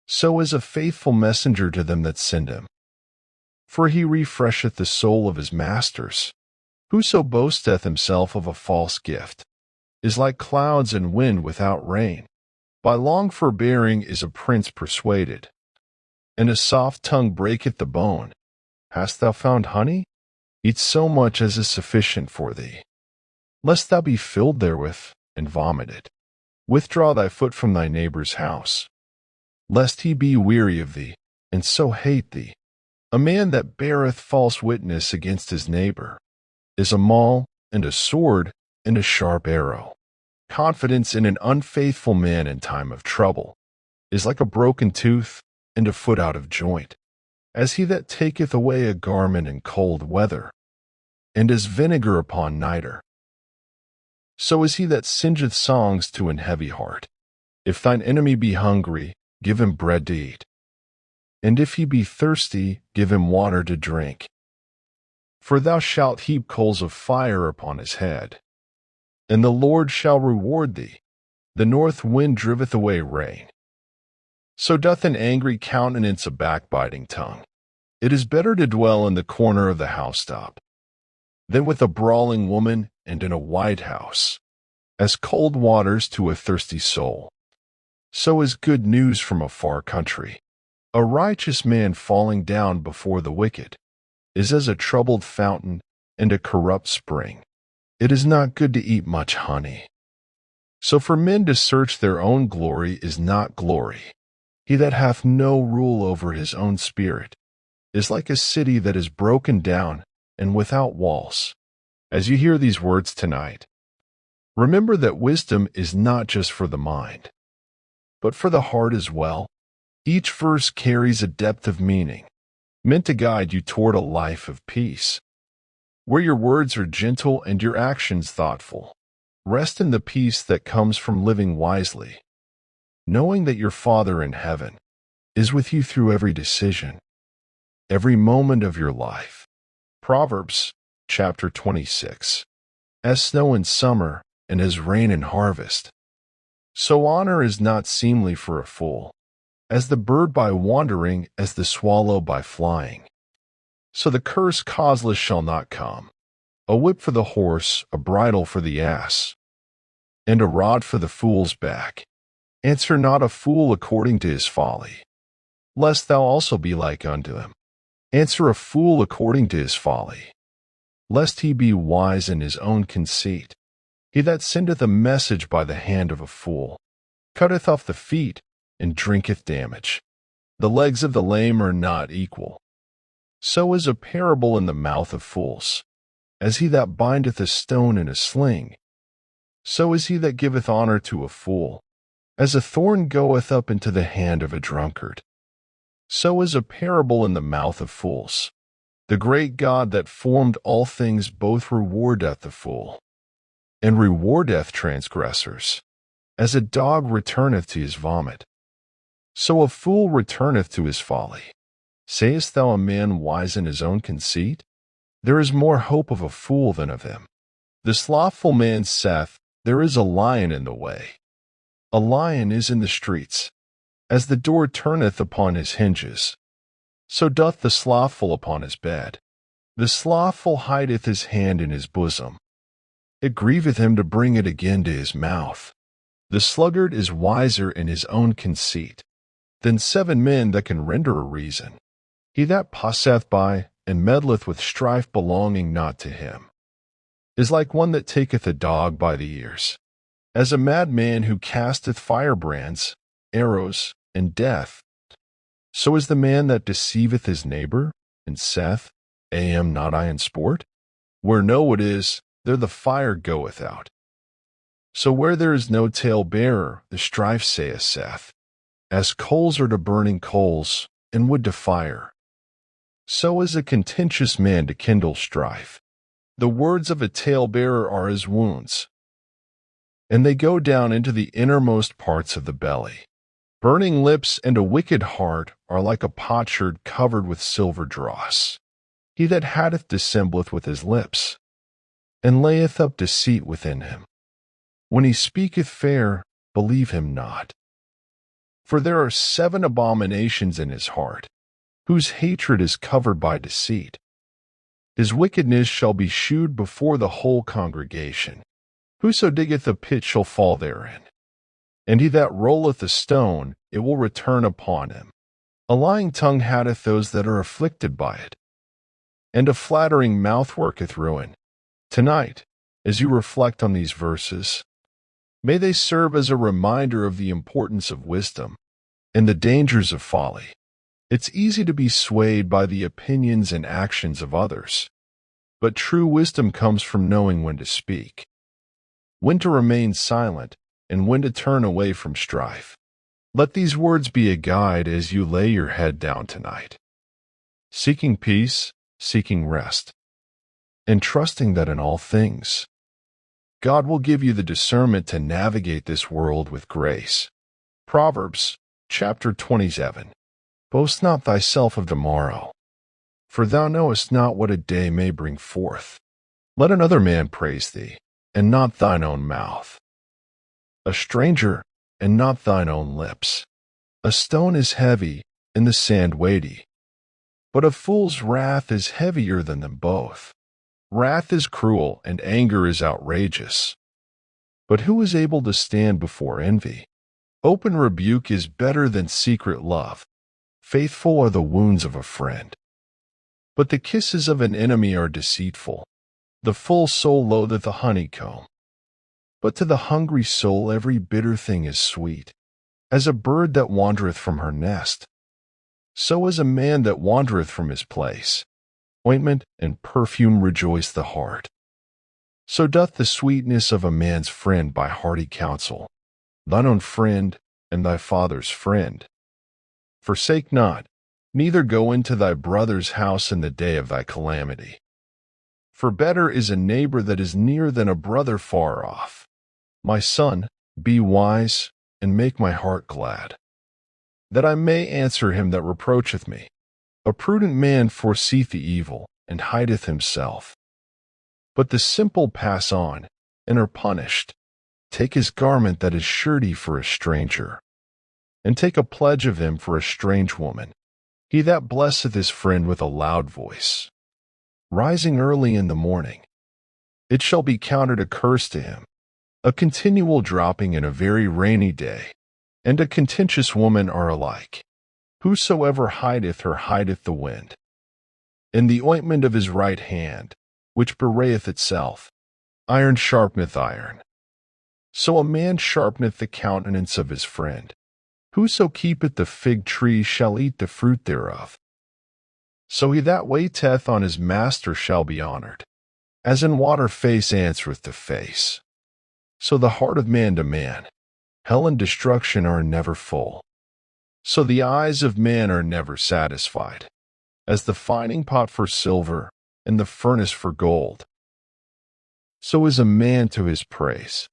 So is a faithful messenger to them that send him. For he refresheth the soul of his masters. Whoso boasteth himself of a false gift is like clouds and wind without rain. By long forbearing is a prince persuaded, and a soft tongue breaketh the bone. Hast thou found honey? Eat so much as is sufficient for thee, lest thou be filled therewith and vomited. Withdraw thy foot from thy neighbor's house, lest he be weary of thee, and so hate thee. A man that beareth false witness against his neighbor is a maul, and a sword, and a sharp arrow. Confidence in an unfaithful man in time of trouble is like a broken tooth and a foot out of joint, as he that taketh away a garment in cold weather, and as vinegar upon nitre. So is he that singeth songs to an heavy heart. If thine enemy be hungry, give him bread to eat, and if he be thirsty, give him water to drink. For thou shalt heap coals of fire upon his head, and the Lord shall reward thee. The north wind driveth away rain. So doth an angry countenance a backbiting tongue. It is better to dwell in the corner of the housetop than with a brawling woman and in a wide house, as cold waters to a thirsty soul. So is good news from a far country. A righteous man falling down before the wicked is as a troubled fountain and a corrupt spring. It is not good to eat much honey. So for men to search their own glory is not glory. He that hath no rule over his own spirit is like a city that is broken down and without walls. As you hear these words tonight, remember that wisdom is not just for the mind, but for the heart as well. Each verse carries a depth of meaning, meant to guide you toward a life of peace, where your words are gentle and your actions thoughtful. Rest in the peace that comes from living wisely, knowing that your Father in heaven is with you through every decision, every moment of your life. Proverbs chapter 26. As snow in summer and as rain in harvest, so honor is not seemly for a fool, as the bird by wandering, as the swallow by flying. So the curse causeless shall not come. A whip for the horse, a bridle for the ass, and a rod for the fool's back. Answer not a fool according to his folly, lest thou also be like unto him. Answer a fool according to his folly, lest he be wise in his own conceit. He that sendeth a message by the hand of a fool cutteth off the feet, and drinketh damage. The legs of the lame are not equal. So is a parable in the mouth of fools, as he that bindeth a stone in a sling. So is he that giveth honor to a fool, as a thorn goeth up into the hand of a drunkard. So is a parable in the mouth of fools. The great God that formed all things both rewardeth the fool, and rewardeth transgressors, as a dog returneth to his vomit. So a fool returneth to his folly. Sayest thou a man wise in his own conceit? There is more hope of a fool than of him. The slothful man saith, There is a lion in the way. A lion is in the streets. As the door turneth upon his hinges, so doth the slothful upon his bed. The slothful hideth his hand in his bosom. It grieveth him to bring it again to his mouth. The sluggard is wiser in his own conceit than 7 men that can render a reason. He that passeth by and meddleth with strife belonging not to him is like one that taketh a dog by the ears, as a madman who casteth firebrands, arrows, and death. So is the man that deceiveth his neighbor, and saith, Am not I in sport? Where no wood is, there the fire goeth out. So where there is no talebearer, the strife saith, As coals are to burning coals, and wood to fire. So is a contentious man to kindle strife. The words of a talebearer are as wounds, and they go down into the innermost parts of the belly. Burning lips and a wicked heart are like a potsherd covered with silver dross. He that hateth dissembleth with his lips, and layeth up deceit within him. When he speaketh fair, believe him not. For there are 7 abominations in his heart, whose hatred is covered by deceit. His wickedness shall be shewed before the whole congregation. Whoso diggeth a pit shall fall therein. And he that rolleth a stone, it will return upon him. A lying tongue hateth those that are afflicted by it, and a flattering mouth worketh ruin. Tonight, as you reflect on these verses, may they serve as a reminder of the importance of wisdom and the dangers of folly. It's easy to be swayed by the opinions and actions of others, but true wisdom comes from knowing when to speak, when to remain silent, and when to turn away from strife. Let these words be a guide as you lay your head down tonight, seeking peace, seeking rest, and trusting that in all things, God will give you the discernment to navigate this world with grace. Proverbs chapter 27. Boast not thyself of tomorrow, for thou knowest not what a day may bring forth. Let another man praise thee, and not thine own mouth. A stranger, and not thine own lips. A stone is heavy, and the sand weighty, but a fool's wrath is heavier than them both. Wrath is cruel, and anger is outrageous. But who is able to stand before envy? Open rebuke is better than secret love. Faithful are the wounds of a friend, but the kisses of an enemy are deceitful. The full soul loatheth a honeycomb, but to the hungry soul every bitter thing is sweet. As a bird that wandereth from her nest, so is a man that wandereth from his place. Ointment and perfume rejoice the heart. So doth the sweetness of a man's friend by hearty counsel. Thine own friend and thy father's friend. Forsake not, neither go into thy brother's house in the day of thy calamity. For better is a neighbor that is near than a brother far off. My son, be wise, and make my heart glad, that I may answer him that reproacheth me. A prudent man foreseeth the evil, and hideth himself. But the simple pass on, and are punished. Take his garment that is surety for a stranger, and take a pledge of him for a strange woman. He that blesseth his friend with a loud voice, rising early in the morning, it shall be counted a curse to him. A continual dropping in a very rainy day, and a contentious woman are alike. Whosoever hideth her hideth the wind. In the ointment of his right hand, which bewrayeth itself, iron sharpeneth iron. So a man sharpeneth the countenance of his friend. Whoso keepeth the fig tree shall eat the fruit thereof. So he that waiteth on his master shall be honored. As in water face answereth to face, so the heart of man to man. Hell and destruction are never full, so the eyes of man are never satisfied. As the fining pot for silver, and the furnace for gold, so is a man to his praise.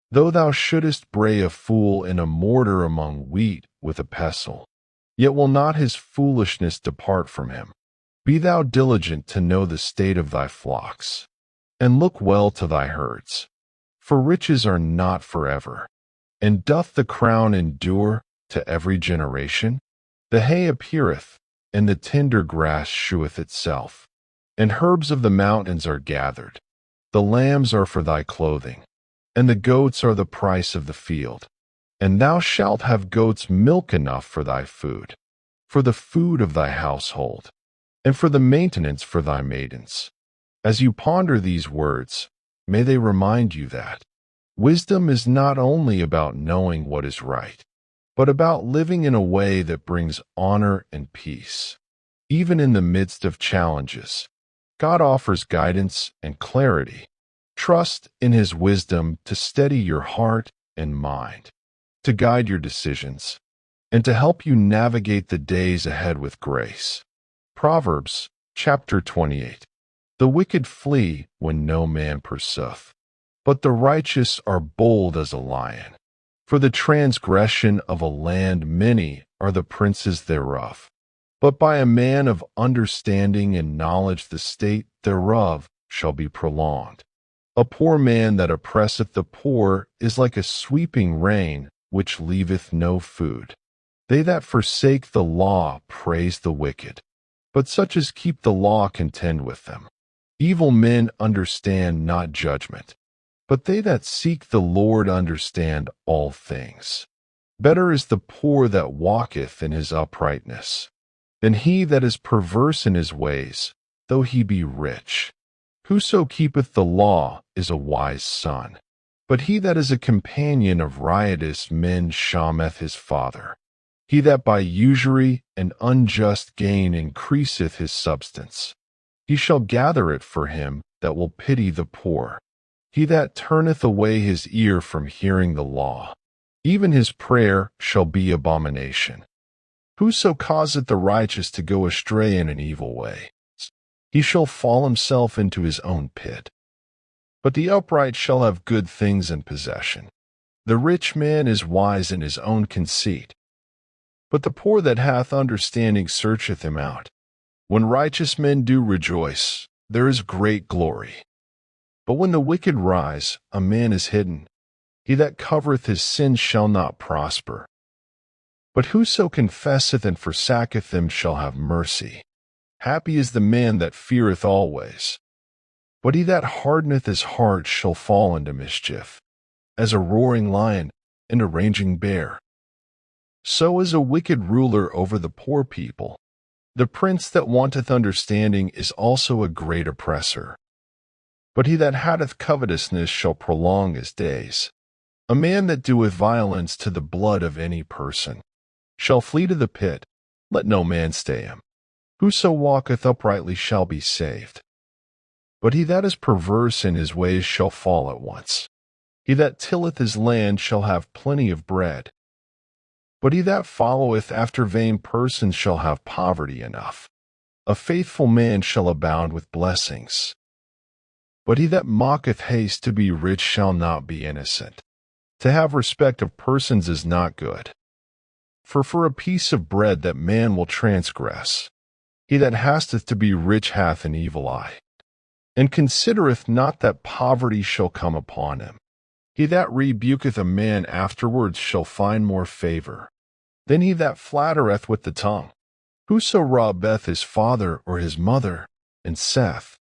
Though thou shouldest bray a fool in a mortar among wheat with a pestle, yet will not his foolishness depart from him. Be thou diligent to know the state of thy flocks, and look well to thy herds. For riches are not forever, and doth the crown endure to every generation? The hay appeareth, and the tender grass sheweth itself, and herbs of the mountains are gathered. The lambs are for thy clothing, and the goats are the price of the field. And thou shalt have goats' milk enough for thy food, for the food of thy household, and for the maintenance for thy maidens. As you ponder these words, may they remind you that wisdom is not only about knowing what is right, but about living in a way that brings honor and peace. Even in the midst of challenges, God offers guidance and clarity. Trust in His wisdom to steady your heart and mind, to guide your decisions, and to help you navigate the days ahead with grace. Proverbs chapter 28. The wicked flee when no man pursueth, but the righteous are bold as a lion. For the transgression of a land many are the princes thereof, but by a man of understanding and knowledge the state thereof shall be prolonged. A poor man that oppresseth the poor is like a sweeping rain, which leaveth no food. They that forsake the law praise the wicked, but such as keep the law contend with them. Evil men understand not judgment, but they that seek the Lord understand all things. Better is the poor that walketh in his uprightness, than he that is perverse in his ways, though he be rich. Whoso keepeth the law is a wise son, but he that is a companion of riotous men shameth his father. He that by usury and unjust gain increaseth his substance, he shall gather it for him that will pity the poor. He that turneth away his ear from hearing the law, even his prayer shall be abomination. Whoso causeth the righteous to go astray in an evil way, he shall fall himself into his own pit. But the upright shall have good things in possession. The rich man is wise in his own conceit, but the poor that hath understanding searcheth him out. When righteous men do rejoice, there is great glory. But when the wicked rise, a man is hidden. He that covereth his sins shall not prosper. But whoso confesseth and forsaketh them shall have mercy. Happy is the man that feareth always. But he that hardeneth his heart shall fall into mischief, as a roaring lion and a raging bear. So is a wicked ruler over the poor people. The prince that wanteth understanding is also a great oppressor. But he that hateth covetousness shall prolong his days. A man that doeth violence to the blood of any person shall flee to the pit. Let no man stay him. Whoso walketh uprightly shall be saved. But he that is perverse in his ways shall fall at once. He that tilleth his land shall have plenty of bread. But he that followeth after vain persons shall have poverty enough. A faithful man shall abound with blessings. But he that mocketh haste to be rich shall not be innocent. To have respect of persons is not good. For a piece of bread that man will transgress. He that hasteth to be rich hath an evil eye, and considereth not that poverty shall come upon him. He that rebuketh a man afterwards shall find more favor than he that flattereth with the tongue. Whoso robbeth his father or his mother, and saith,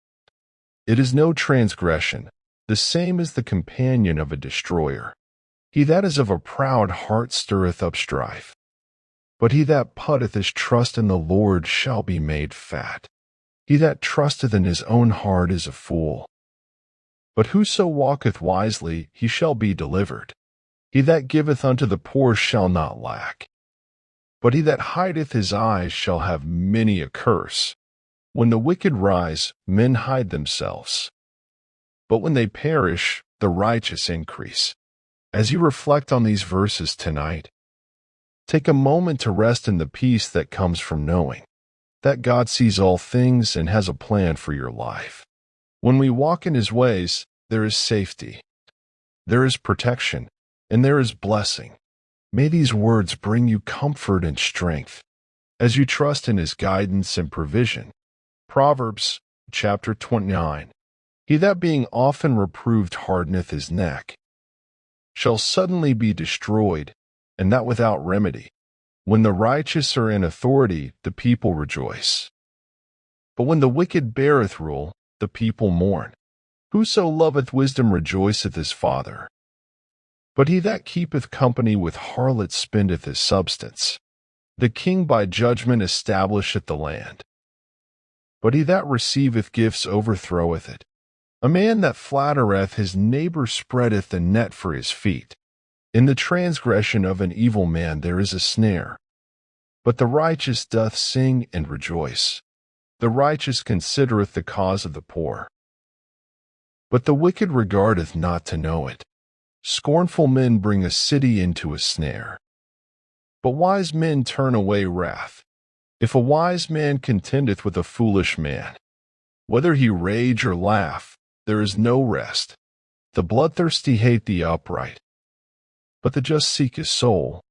it is no transgression, the same is the companion of a destroyer. He that is of a proud heart stirreth up strife. But he that putteth his trust in the Lord shall be made fat. He that trusteth in his own heart is a fool. But whoso walketh wisely, he shall be delivered. He that giveth unto the poor shall not lack. But he that hideth his eyes shall have many a curse. When the wicked rise, men hide themselves. but when they perish, the righteous increase. As you reflect on these verses tonight, take a moment to rest in the peace that comes from knowing that God sees all things and has a plan for your life. When we walk in His ways, there is safety, there is protection, and there is blessing. May these words bring you comfort and strength as you trust in His guidance and provision. Proverbs chapter 29. He that being often reproved hardeneth his neck shall suddenly be destroyed, and that without remedy. When the righteous are in authority, the people rejoice. But when the wicked beareth rule, the people mourn. Whoso loveth wisdom rejoiceth his father. But he that keepeth company with harlots spendeth his substance. The king by judgment establisheth the land. But he that receiveth gifts overthroweth it. A man that flattereth his neighbor spreadeth a net for his feet. In the transgression of an evil man there is a snare. But the righteous doth sing and rejoice. The righteous considereth the cause of the poor. But the wicked regardeth not to know it. Scornful men bring a city into a snare. But wise men turn away wrath. If a wise man contendeth with a foolish man, whether he rage or laugh, there is no rest. The bloodthirsty hate the upright, but the just seek his soul.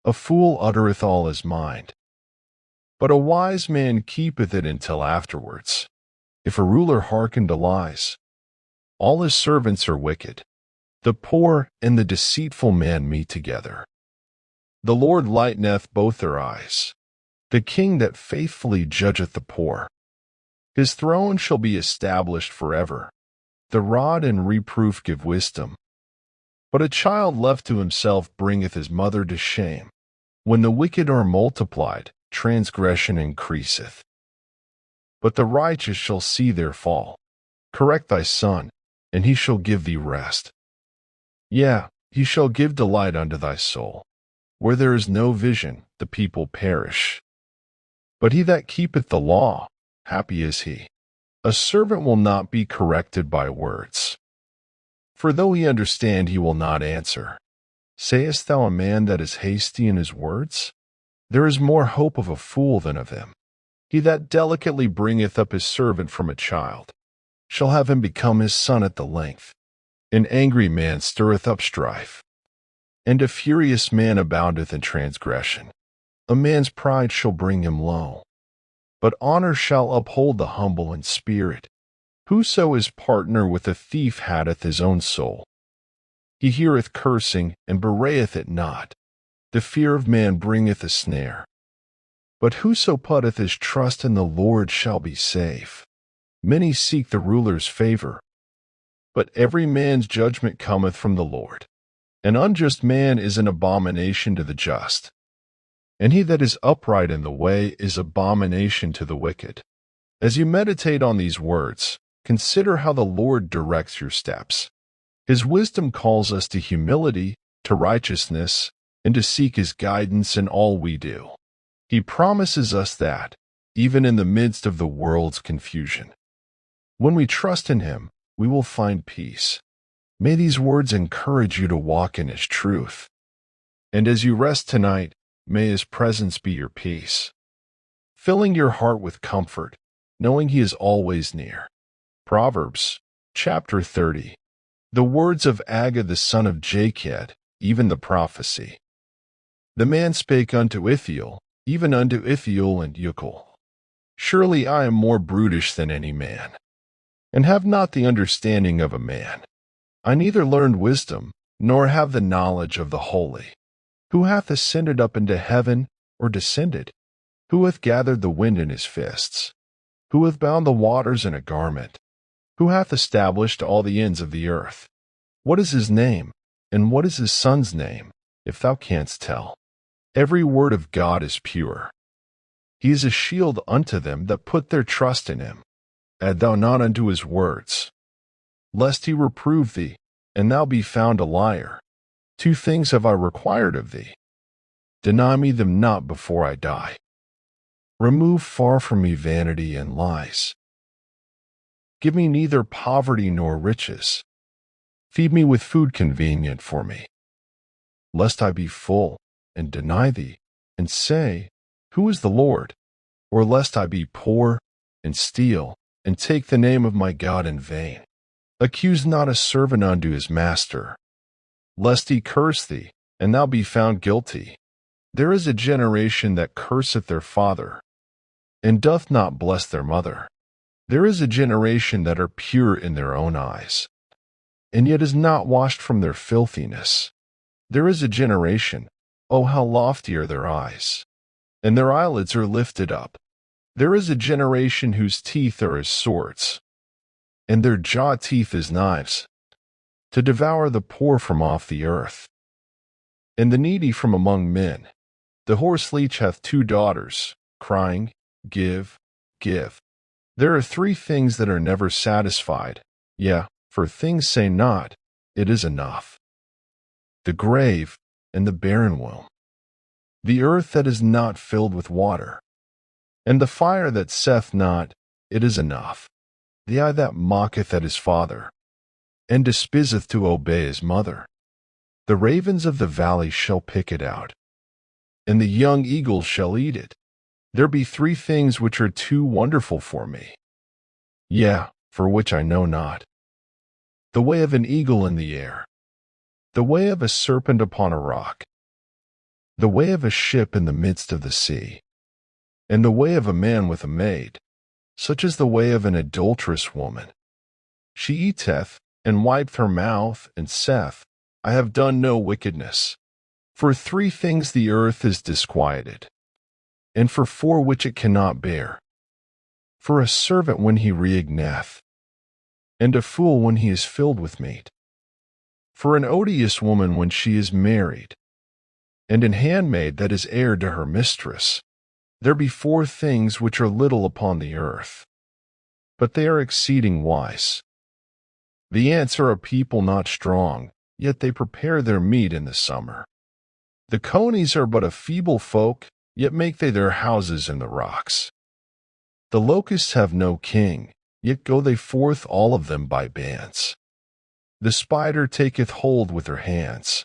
A fool uttereth all his mind, but a wise man keepeth it until afterwards. If a ruler hearken to lies, all his servants are wicked. The poor and the deceitful man meet together. The Lord lighteneth both their eyes. The king that faithfully judgeth the poor. His throne shall be established forever. The rod and reproof give wisdom. But a child left to himself bringeth his mother to shame. When the wicked are multiplied, transgression increaseth. But the righteous shall see their fall. Correct thy son, and he shall give thee rest. Yea, he shall give delight unto thy soul. Where there is no vision, the people perish. But he that keepeth the law, happy is he. A servant will not be corrected by words. For though he understand, he will not answer. Sayest thou a man that is hasty in his words? There is more hope of a fool than of him. He that delicately bringeth up his servant from a child shall have him become his son at the length. An angry man stirreth up strife, and a furious man aboundeth in transgression. A man's pride shall bring him low, but honor shall uphold the humble in spirit. Whoso is partner with a thief hateth his own soul. He heareth cursing, and bewrayeth it not. The fear of man bringeth a snare. But whoso putteth his trust in the Lord shall be safe. Many seek the ruler's favor, but every man's judgment cometh from the Lord. An unjust man is an abomination to the just, and he that is upright in the way is abomination to the wicked. As you meditate on these words, consider how the Lord directs your steps. His wisdom calls us to humility, to righteousness, and to seek His guidance in all we do. He promises us that, even in the midst of the world's confusion, when we trust in Him, we will find peace. May these words encourage you to walk in His truth. And as you rest tonight, may His presence be your peace, filling your heart with comfort, knowing He is always near. Proverbs chapter 30. The words of Agag the son of Jaked, even the prophecy. The man spake unto Ithiel, even unto Ithiel and Ucal. Surely I am more brutish than any man, and have not the understanding of a man. I neither learned wisdom, nor have the knowledge of the holy. Who hath ascended up into heaven, or descended? Who hath gathered the wind in his fists? Who hath bound the waters in a garment? Who hath established all the ends of the earth? What is his name, and what is his son's name, if thou canst tell? Every word of God is pure. He is a shield unto them that put their trust in him. Add thou not unto his words, lest he reprove thee, and thou be found a liar. 2 things have I required of thee. Deny me them not before I die. Remove far from me vanity and lies. Give me neither poverty nor riches. Feed me with food convenient for me, lest I be full and deny thee, and say, Who is the Lord? Or lest I be poor and steal, and take the name of my God in vain. Accuse not a servant unto his master, lest he curse thee, and thou be found guilty. There is a generation that curseth their father, and doth not bless their mother. There is a generation that are pure in their own eyes, and yet is not washed from their filthiness. There is a generation, oh, how lofty are their eyes, and their eyelids are lifted up. There is a generation whose teeth are as swords, and their jaw teeth as knives, to devour the poor from off the earth, and the needy from among men. The horse leech hath 2 daughters, crying, Give, give. There are 3 things that are never satisfied, yea, for things say not, It is enough. The grave and the barren womb, the earth that is not filled with water, and the fire that saith not, It is enough. The eye that mocketh at his father, and despiseth to obey his mother. The ravens of the valley shall pick it out, and the young eagles shall eat it. There be 3 things which are too wonderful for me, yea, for which I know not. The way of an eagle in the air, the way of a serpent upon a rock, the way of a ship in the midst of the sea, and the way of a man with a maid, such as the way of an adulterous woman. She eateth, and wipeth her mouth, and saith, I have done no wickedness. For 3 things the earth is disquieted, and for 4 which it cannot bear. For a servant when he reigneth, and a fool when he is filled with meat. For an odious woman when she is married, and an handmaid that is heir to her mistress. There be 4 things which are little upon the earth, but they are exceeding wise. The ants are a people not strong, yet they prepare their meat in the summer. The conies are but a feeble folk, yet make they their houses in the rocks. The locusts have no king, yet go they forth all of them by bands. The spider taketh hold with her hands,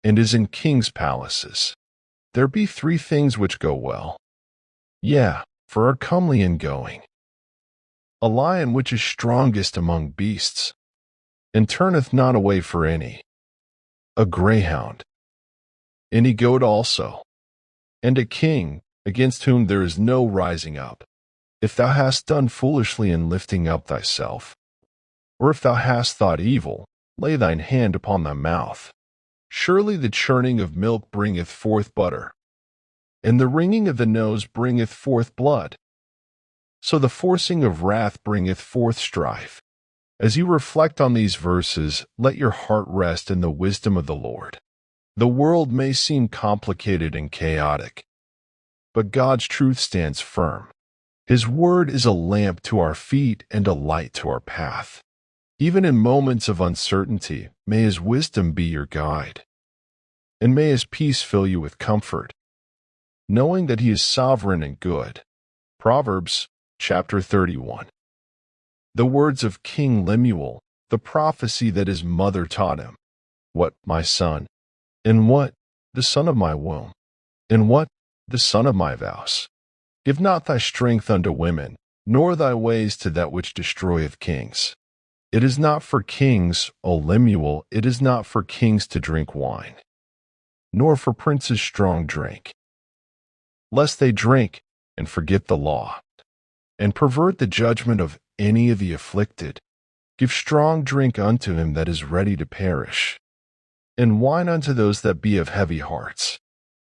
and is in kings' palaces. There be 3 things which go well, yea, for are comely in going. A lion which is strongest among beasts, and turneth not away for any. A greyhound, any goat also, and a king, against whom there is no rising up. If thou hast done foolishly in lifting up thyself, or if thou hast thought evil, lay thine hand upon thy mouth. Surely the churning of milk bringeth forth butter, and the wringing of the nose bringeth forth blood. So the forcing of wrath bringeth forth strife. As you reflect on these verses, let your heart rest in the wisdom of the Lord. The world may seem complicated and chaotic, but God's truth stands firm. His word is a lamp to our feet and a light to our path. Even in moments of uncertainty, may His wisdom be your guide, and may His peace fill you with comfort, knowing that He is sovereign and good. Proverbs chapter 31. The words of King Lemuel, the prophecy that his mother taught him. What, my son? And what, the son of my womb? And what, the son of my vows? Give not thy strength unto women, nor thy ways to that which destroyeth kings. It is not for kings, O Lemuel, it is not for kings to drink wine, nor for princes strong drink, lest they drink and forget the law, and pervert the judgment of any of the afflicted. Give strong drink unto him that is ready to perish, and wine unto those that be of heavy hearts.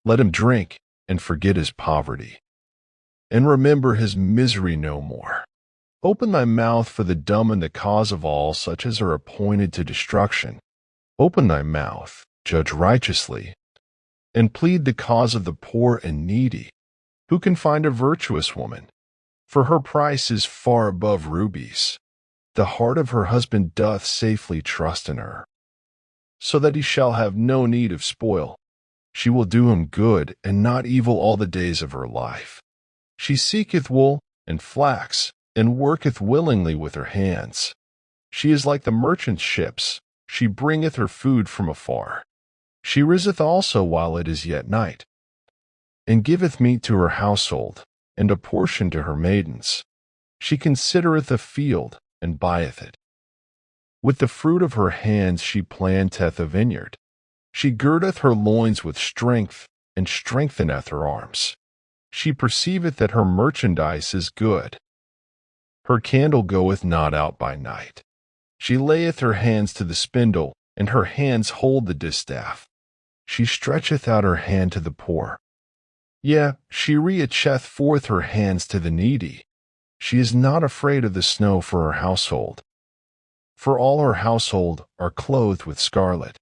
Let him drink and forget his poverty, and remember his misery no more. Open thy mouth for the dumb and the cause of all such as are appointed to destruction. Open thy mouth, judge righteously, and plead the cause of the poor and needy. Who can find a virtuous woman? For her price is far above rubies. The heart of her husband doth safely trust in her, so that he shall have no need of spoil. She will do him good and not evil all the days of her life. She seeketh wool and flax, and worketh willingly with her hands. She is like the merchant's ships. She bringeth her food from afar. She riseth also while it is yet night, and giveth meat to her household, and a portion to her maidens. She considereth a field, and buyeth it. With the fruit of her hands she planteth a vineyard. She girdeth her loins with strength, and strengtheneth her arms. She perceiveth that her merchandise is good. Her candle goeth not out by night. She layeth her hands to the spindle, and her hands hold the distaff. She stretcheth out her hand to the poor. Yea, she reacheth forth her hands to the needy. She is not afraid of the snow for her household. For all her household are clothed with scarlet.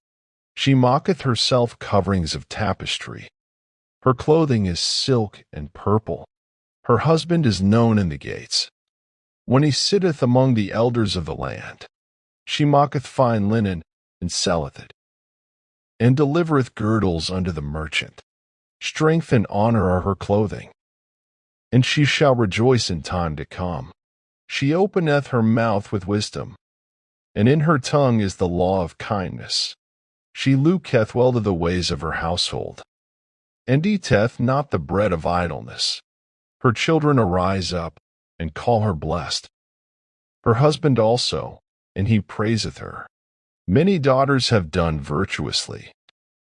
She mocketh herself coverings of tapestry. Her clothing is silk and purple. Her husband is known in the gates, when he sitteth among the elders of the land. She mocketh fine linen, and selleth it, and delivereth girdles unto the merchant. Strength and honor are her clothing, and she shall rejoice in time to come. She openeth her mouth with wisdom, and in her tongue is the law of kindness. She looketh well to the ways of her household, and eateth not the bread of idleness. Her children arise up, and call her blessed. Her husband also, and he praiseth her. Many daughters have done virtuously,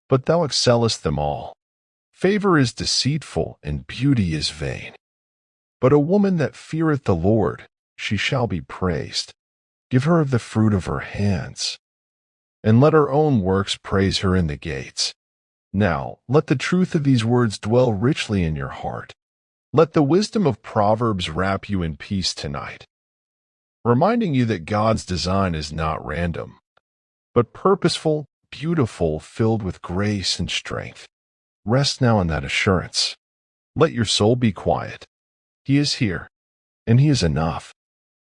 but thou excellest them all. Favor is deceitful, and beauty is vain. But a woman that feareth the Lord, she shall be praised. Give her of the fruit of her hands, and let her own works praise her in the gates. Now let the truth of these words dwell richly in your heart. Let the wisdom of Proverbs wrap you in peace tonight, reminding you that God's design is not random, but purposeful, beautiful, filled with grace and strength. Rest now in that assurance. Let your soul be quiet. He is here, and He is enough.